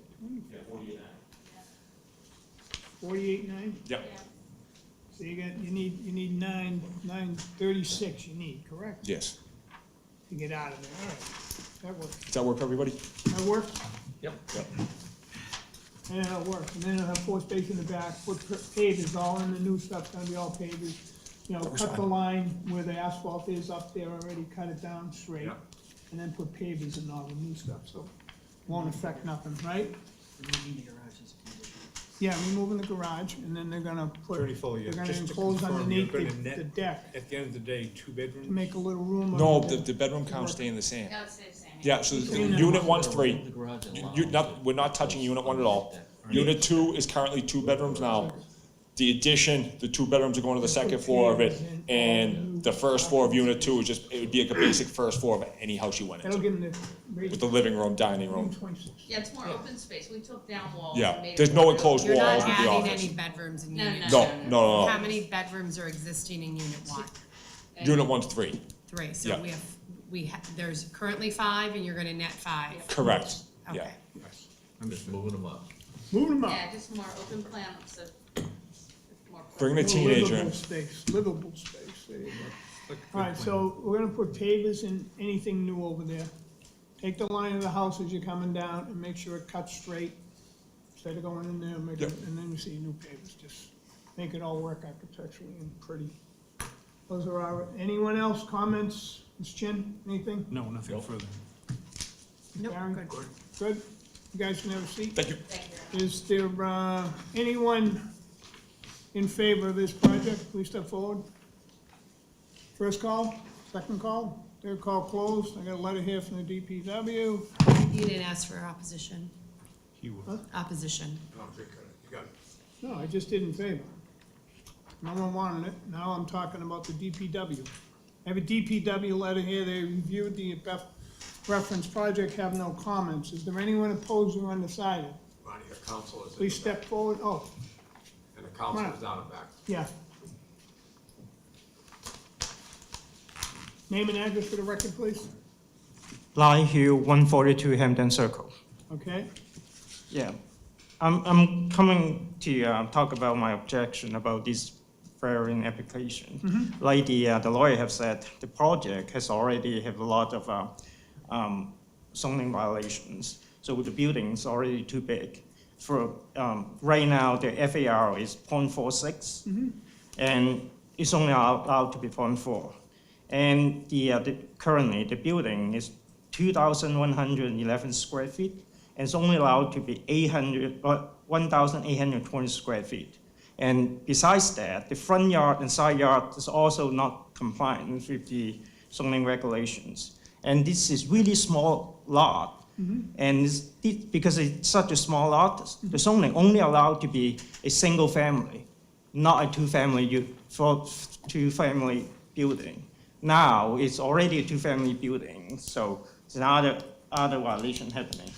48.9? Yep, So you need 936 you need, correct? yes. To get out of there, all right, that works. Does that work for everybody? That work? Yep. Yep. and then it'll work. And then it'll have 4 space in the back, put pavers, all in the new stuff's gonna be all pavers. You know, cut the line where the asphalt is up there already, cut it down straight. Yeah. And then put pavers and all the new stuff, so won't affect nothing, right? Removing the garage is a condition. Yeah, removing the garage, and then they're gonna put, Attorney Foley, they're gonna just to enclose confirm, underneath you're gonna the net- deck At the end of the day, 2 bedrooms? to make a little room. No, under the, there. the bedroom count's staying the same. Yeah, let's say the same. Yeah, so It's in unit there. one's 3. The garage and We're not touching unit 1 at all. Unit 2 is currently 2 bedrooms now. The addition, the 2 bedrooms are going to the second floor of it, and the first floor of unit 2 is just, it would be like a basic first floor of any house you went That'll into, give them the. with the living room, dining room. 26. Yeah, it's more open space, we took down walls. Yeah, and made there's it no more enclosed You're walls not with the adding office. any bedrooms in No, unit No, two. no, How no. many bedrooms are existing in unit one? Unit 1's 3, 3, so Yeah. there's currently 5 and you're gonna net 5. correct, yeah. Okay. I'm just moving them up. Moving them up. Yeah, just more open plan, so. it's more Bring the Little teenager livable in. space, livable space, there you go. Like a good All right, plan. so we're gonna put pavers in anything new over there. Take the line of the house as you're coming down and make sure it cuts straight. Instead of going in there, make it, and then you see new pavers, just make it all work architecturally and pretty. Those are our, anyone else, comments? Ms. Chin, anything? No, nothing further. Nope, Barry? good. Good? You guys can have a seat. Thank you. Is there, anyone in favor of this project? Please step forward. First call, second call, third call closed. I got a letter here from the DPW. You didn't ask for opposition. He will. Huh? Opposition. No, you got it. No, I just did in favor. No one wanted it. Now I'm talking about the DPW. I have a DPW letter here. They reviewed the reference project, have no comments. Is there anyone opposed or undecided? Ronnie, the council is in Please the back, step forward. Oh, and the council Come on. is down the back. yeah. Name and address for the record, please. Lai Hill, 142 Hampton Circle. Okay? Yeah. I'm coming to talk about my objection about this variant application. Like the lawyer have said, the project has already have a lot of zoning violations. So the building is already too big. For right now, the FAR is 0.46, and it's only allowed to be 0.4. And currently, the building is 2,111 square feet, and it's only allowed to be 1,820 square feet. And besides that, the front yard and side yard is also not compliant with the zoning regulations. And this is really small lot, and because it's such a small lot, the zoning only allowed to be a single family, not a two-family building. Now, it's already a two-family building, so there's another violation happening.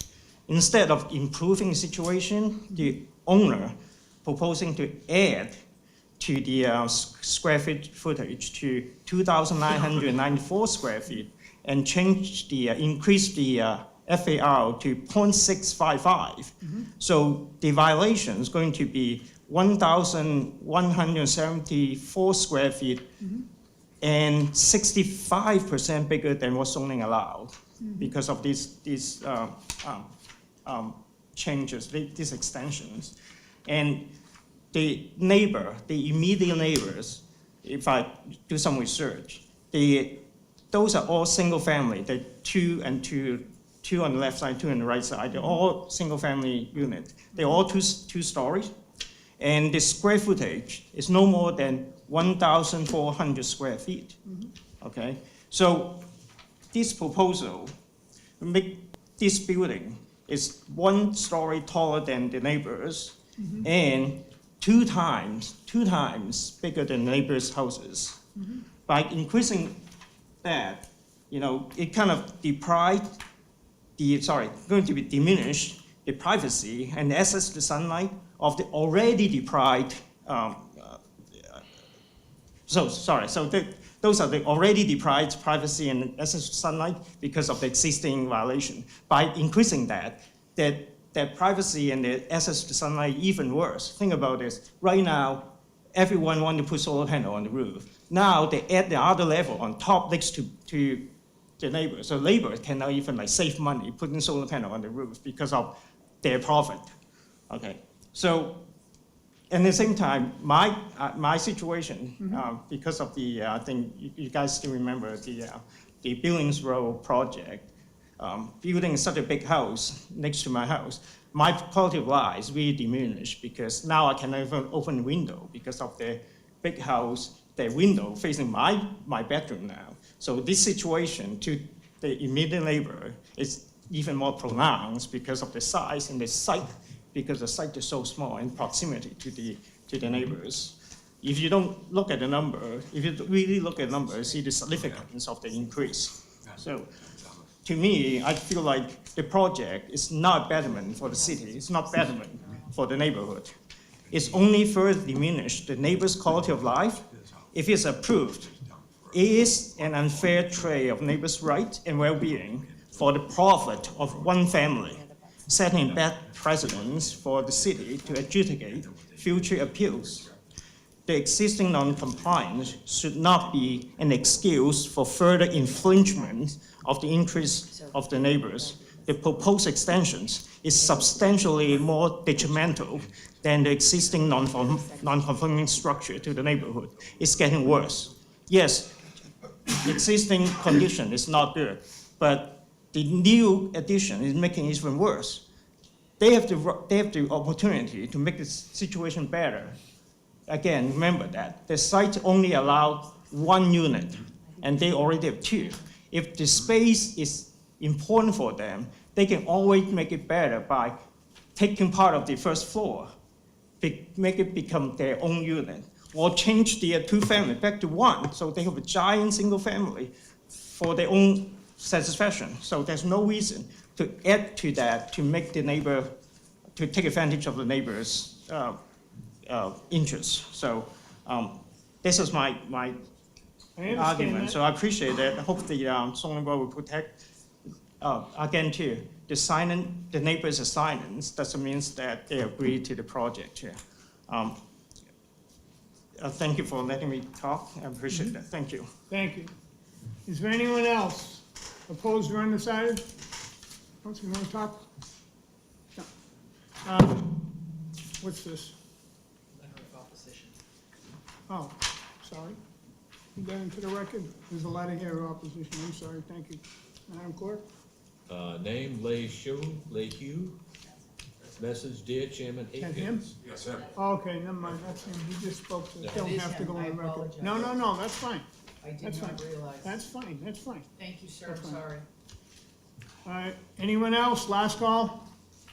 Instead of improving the situation, the owner proposing to add to the square footage to 2,994 square feet and increase the FAR to 0.655. So the violation is going to be 1,174 square feet and 65% bigger than what's zoning allowed because of these changes, these extensions. And the immediate neighbors, if I do some research, those are all single family. They're two on the left side, 2 on the right side. They're all single family units. They're all two stories. And the square footage is no more than 1,400 square feet. Okay, so this proposal make this building is 1 story taller than the neighbors and two times bigger than neighbors' houses. By increasing that, it kind of going to be diminished the privacy and access to sunlight of the already deprived. Those are the already deprived privacy and access to sunlight because of the existing violation. By increasing that privacy and the access to sunlight even worse. Think about this. Right now, everyone wants to put solar panel on the roof. Now they add the other level on top next to the neighbor. So neighbors cannot even save money putting solar panel on the roof because of their profit. Okay, so at the same time, my situation, because of the, I think you guys still remember the Billings Road project, building such a big house next to my house, my quality of life is really diminished because now I cannot even open the window because of the big house, the window facing my bedroom now. So this situation to the immediate neighbor is even more pronounced because of the size and the site, because the site is so small in proximity to the neighbors. If you don't look at the number, if you really look at the number, see the significance of the increase. So to me, I feel like the project is not betterment for the city, it's not betterment for the neighborhood. It's only further diminish the neighbor's quality of life. If it's approved, it is an unfair trade of neighbors' rights and well-being for the profit of one family, setting bad precedents for the city to adjudicate future appeals. The existing non-compliance should not be an excuse for further infringement of the interests of the neighbors. The proposed extensions is substantially more detrimental than the existing non-conforming structure to the neighborhood. It's getting worse. Yes, existing condition is not good, but the new addition is making it even worse. They have the opportunity to make the situation better. Again, remember that the site only allowed one unit, and they already have two. If the space is important for them, they can always make it better by taking part of the first floor, make it become their own unit, or change the two family back to one, so they have a giant single family for their own satisfaction. So there's no reason to add to that to make the neighbor, to take advantage of the neighbor's interests. So this is my argument. that. So I appreciate that. I hope the zoning board will protect, again too, the neighbor's silence doesn't mean that they agree to the project here. Thank you for letting me talk. I appreciate that. Thank you. Thank you. Is there anyone else opposed or undecided? Else you want to talk? No. What's this? Letter of opposition. Oh, sorry. You got into the record? There's a letter here of opposition. I'm sorry. Thank you. Madam Clerk? Name, Lei Hugh. Message, Dear Chairman Is that him? Akins. Yes, sir. Oh, okay, never mind. That's him. He just spoke to, Yeah. don't It is have to him. go on I the record. apologize. No, that's fine. I did That's not fine. realize. That's fine, that's fine. Thank you, sir, That's I'm fine. sorry. All right, anyone else? Last call?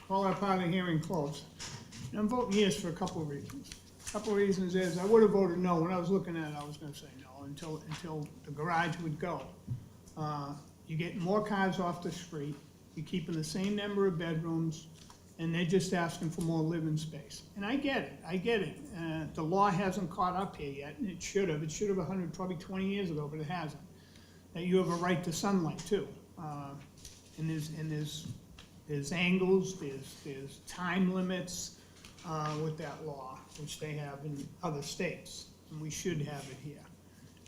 Call that part of the hearing closed. And I'm voting yes for a couple of reasons. Couple of reasons is, I would have voted no. When I was looking at it, I was gonna say no until the garage would go. You're getting more cars off the street, you're keeping the same number of bedrooms, and they're just asking for more living space. And I get it. The law hasn't caught up here yet, and it should have. It should have 100, probably 20 years ago, but it hasn't. That you have a right to sunlight too. And there's angles, there's time limits with that law, which they have in other states, and we should have it here.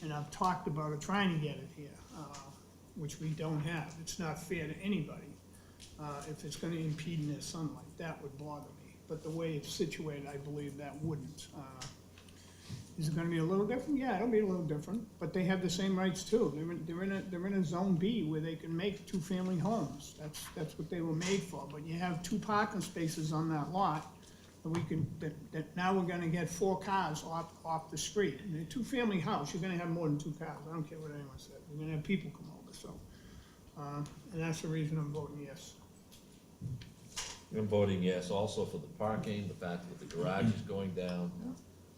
And I've talked about it, trying to get it here, which we don't have. It's not fair to anybody. If it's gonna impede in their sunlight, that would bother me. But the way it's situated, I believe that wouldn't. Is it gonna be a little different? Yeah, it'll be a little different, but they have the same rights too. They're in a zone B where they can make two-family homes. That's what they were made for. But you have 2 parking spaces on that lot, and that now we're gonna get 4 cars off the street. In a two-family house, you're gonna have more than 2 cars. I don't care what anyone said. You're gonna have people come over, so. And that's the reason I'm voting yes. I'm voting yes also for the parking, the fact that the garage is going down.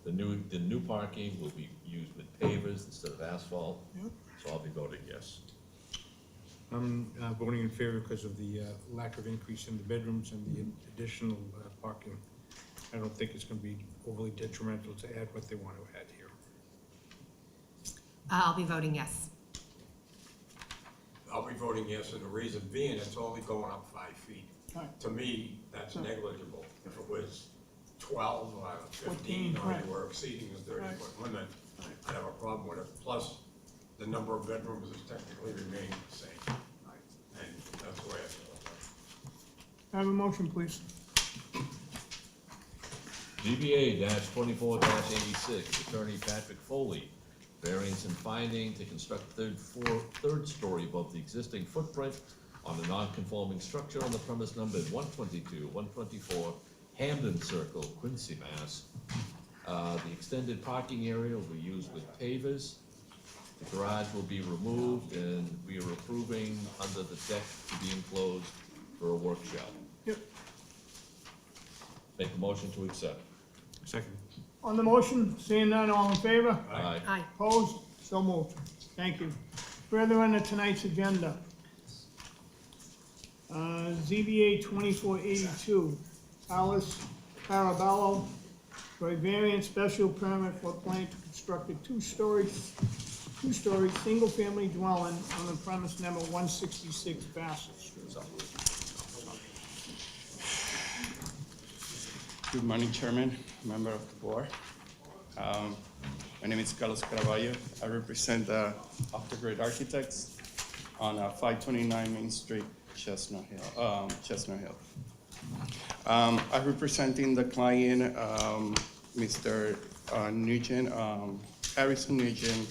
The new parking will be used with pavers instead of asphalt, Yep. so I'll be voting yes. I'm voting in favor because of the lack of increase in the bedrooms and the additional parking. I don't think it's gonna be overly detrimental to add what they want to add here. I'll be voting yes. I'll be voting yes, and the reason being, it's only going up 5 feet. Right. To me, that's Right. negligible. If it was 12 or 14, 15, or right. you were exceeding the Right. 30-foot limit, I'd have a problem with it. Plus, the number of bedrooms is technically remaining the same. And that's the way I feel about it. Have a motion, please. ZBA 24-86, Attorney Patrick Foley, variance and finding to construct third story above the existing footprint on a non-conforming structure on the premise numbered 122, 124 Hamden Circle, Quincy, Mass. The extended parking area will be used with pavers. The garage will be removed, and we are approving under the deck to be enclosed for a workshop. Yep. Make a motion to accept. Second. On the motion, seeing none, all in favor? Aye. Aye. Opposed? So moved. Thank you. Further on to tonight's agenda. ZBA 2482, Alice Carabello, for a variance special permit for plan to construct a two-story, single-family dwelling on the premise number 166 Bassett Street. Good morning, Chairman, member of the board. My name is Carlos Caraballo. I represent Off the Grid Architects on 529 Main Street, Chestnut Hill. I'm representing the client, Mr. Nugent, Harrison Nugent,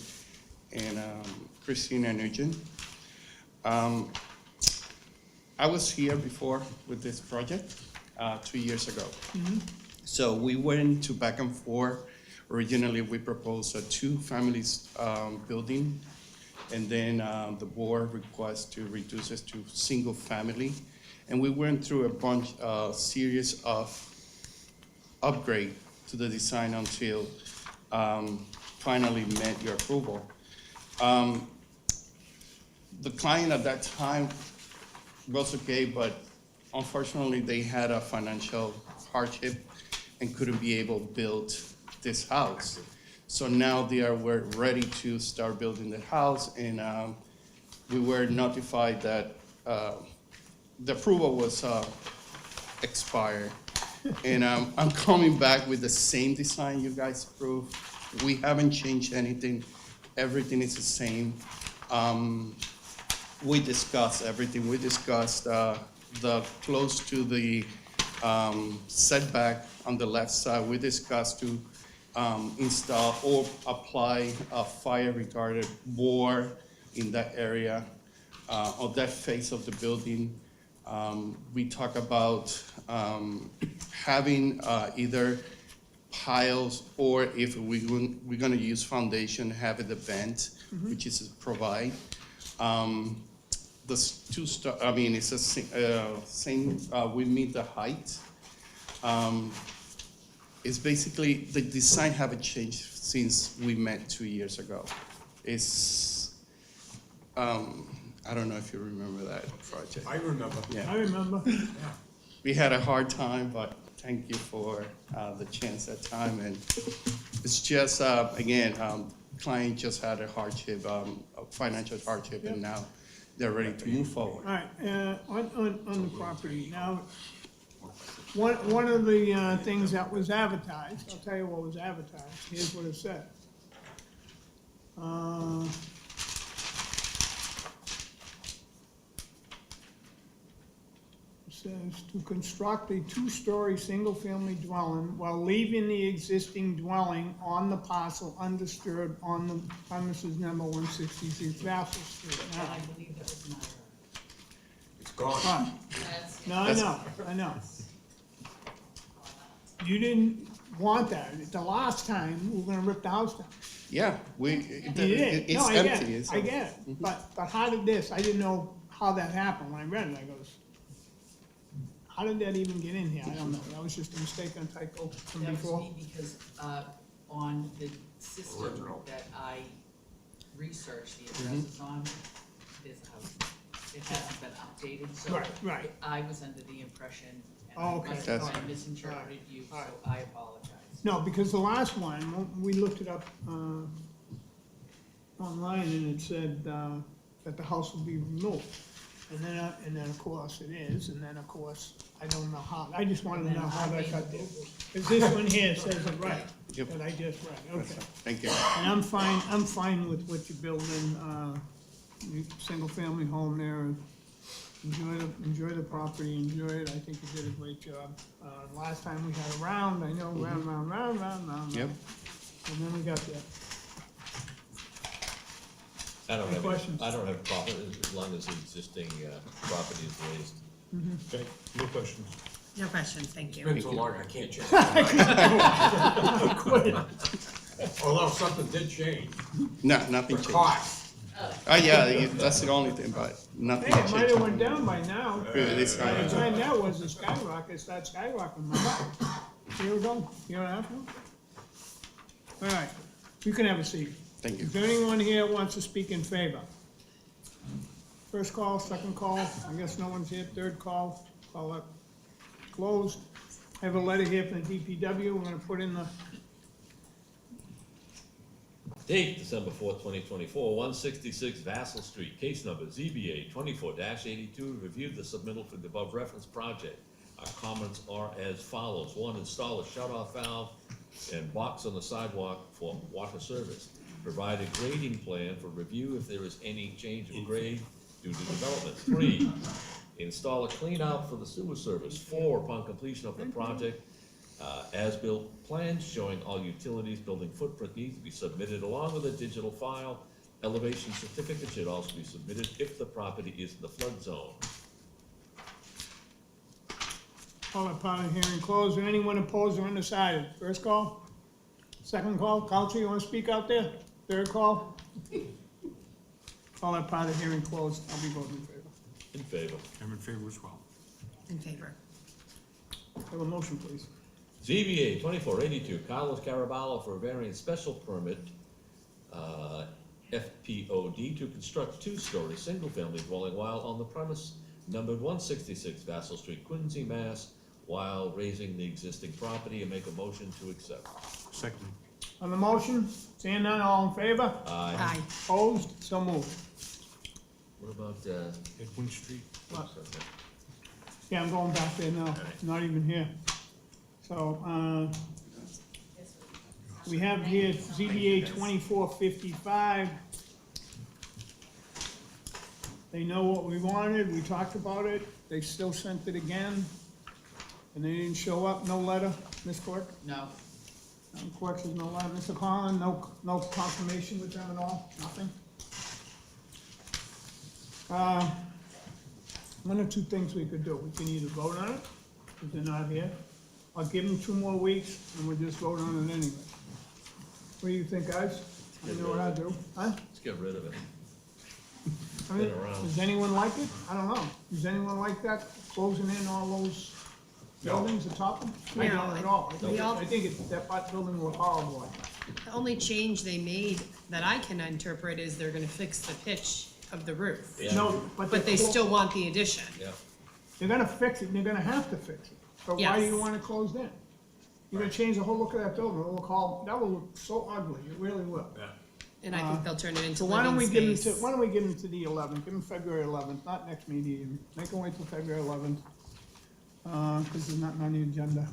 and Christina Nugent. I was here before with this project 2 years ago. So we went to back and forth. Originally, we proposed a two families building, and then the board requested to reduce it to single family. And we went through a series of upgrade to the design until finally met your approval. The client at that time was okay, but unfortunately they had a financial hardship and couldn't be able to build this house. So now we're ready to start building the house, and we were notified that the approval was expired. And I'm coming back with the same design you guys approved. We haven't changed anything. Everything is the same. We discussed everything. We discussed the close to the setback on the left side. We discussed to install or apply a fire retardant board in that area, on that face of the building. We talk about having either piles, or if we're gonna use foundation, have it a vent, which is provide. It's a same, we meet the height. It's basically, the design haven't changed since we met 2 years ago. It's, I don't know if you remember that project. I remember. Yeah. I remember. We had a hard time, but thank you for the chance that time. And it's just, again, client just had a hardship, a financial hardship, and now they're ready to move forward. All right, on the property, now, one of the things that was advertised, I'll tell you what was advertised, here's what it said. It says, to construct a two-story, single-family dwelling while leaving the existing dwelling on the parcel undisturbed on the premises number 166 Vassar Street. Now, I believe that was my It's gone. fine. No, I know. You didn't want that. The last time, we were gonna rip the house down. Yeah, You did. No, it's I get empty. it. It's I get it. But how did this, I didn't know how that happened. When I read it, I goes, how did that even get in here? I don't know. That was just a mistake on typo from That was before. me because, on the system that I researched the addresses on, there's a house. It hasn't been updated, so. Right. I was under the impression, and Oh, I okay. must That's- have misinterpreted you, so I apologize. No, because the last one, we looked it up, online, and it said, that the house would be removed. And then of course it is, and then of course, I don't know how, I just wanted to know how that got there. Because this one here says it right, Yep. that I just read, okay. Thank you. And I'm fine with what you're building, single-family home there, enjoy the property, enjoy it, I think you did a great job. Last time we had a round, I know, round. Yep. And then we got there. I don't Any have, questions? I don't have a problem as long as the existing, property is raised. Okay, no questions. No questions, thank you. It's been so long, I can't change. Quit. Although something did change. No, nothing The changed. cost. Yeah, that's the only thing, but nothing Hey, it might have changed. went down by now. It's By the not. time that was a skyrocket, it started skyrocketing. Here we go, year and a half now? All right, you can have a seat. Thank you. Is there anyone here who wants to speak in favor? First call, second call, I guess no one's here, third call, call it closed. I have a letter here from the DPW, we're gonna put in the, Date, December 4th, 2024, 166 Vassal Street, case number ZBA 24-82, reviewed the submittal for the above referenced project. Our comments are as follows. 1, install a shut-off valve and box on the sidewalk for water service. Provide a grading plan for review if there is any change in grade due to development. 3, install a clean-out for the sewer service. 4, upon completion of the project, as-built plans showing all utilities, building footprint need to be submitted along with a digital file. Elevation certificate should also be submitted if the property is in the flood zone. call that part of the hearing closed. Is there anyone opposed or undecided? First call, second call, Council, you wanna speak out there? Third call? Call that part of the hearing closed, I'll be voting in favor. In favor. I'm in favor as well. In favor. Have a motion, please. ZBA 2482, Carlos Caraballo for a variance special permit, FPOD, to construct two-story, single-family dwelling while on the premise numbered 166 Vassal Street, Quincy, Mass., while raising the existing property, and make a motion to accept. Second. On the motion, seeing none, all in favor? Aye. Opposed? So moved. What about, Edwin Street. What? Yeah, I'm going back there now, not even here. So, we have here ZBA 2455. They know what we wanted, we talked about it, they still sent it again, and they didn't show up, no letter, Ms. Clerk? No. Clerk says no letter, Mr. Collin, no confirmation with them at all, nothing? One or two things we could do, we can either vote on it, if they're not here, or give them 2 more weeks, and we'll just vote on it anyway. What do you think, guys? I know what I do, huh? let's get rid of it. I mean, Been around. does anyone like it? I don't know. Does anyone like that, closing in all those buildings atop them? I No, don't at all. we all- I think that building was horrible. The only change they made that I can interpret is they're gonna fix the pitch of the roof. Yeah. No, But they still want the addition. Yeah. They're gonna fix it, and they're gonna have to fix it. But why do you Yes. want it closed in? You're gonna change the whole look of that building. It'll look all, that will look so ugly. It really will. And I think they'll turn it into So why don't we living give them to, space. why don't we give them to the 11th? Give them February 11th, not next meeting. Make them wait till February 11th. Because there's nothing on the agenda.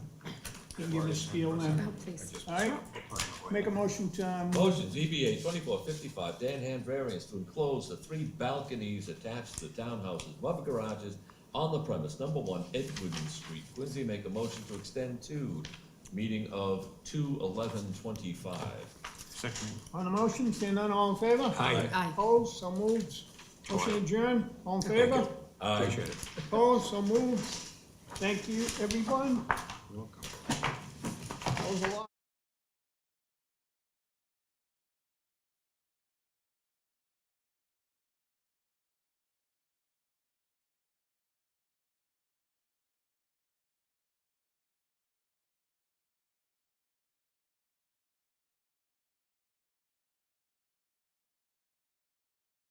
You can give a spiel then. Oh, please. All right? Make a motion to, Motion, ZBA 2455, Dan Hand variance to enclose the 3 balconies attached to the townhouses above garages on the premise, number 1 Edwin Street, Quincy. Make a motion to extend to meeting of 2/11/25. Second. on the motion, seeing none, all in favor? Aye. Aye. Opposed, so moved. Motion adjourned, all in favor? Appreciate it. Opposed, so moved. Thank you, everyone. You're welcome. That was a lot.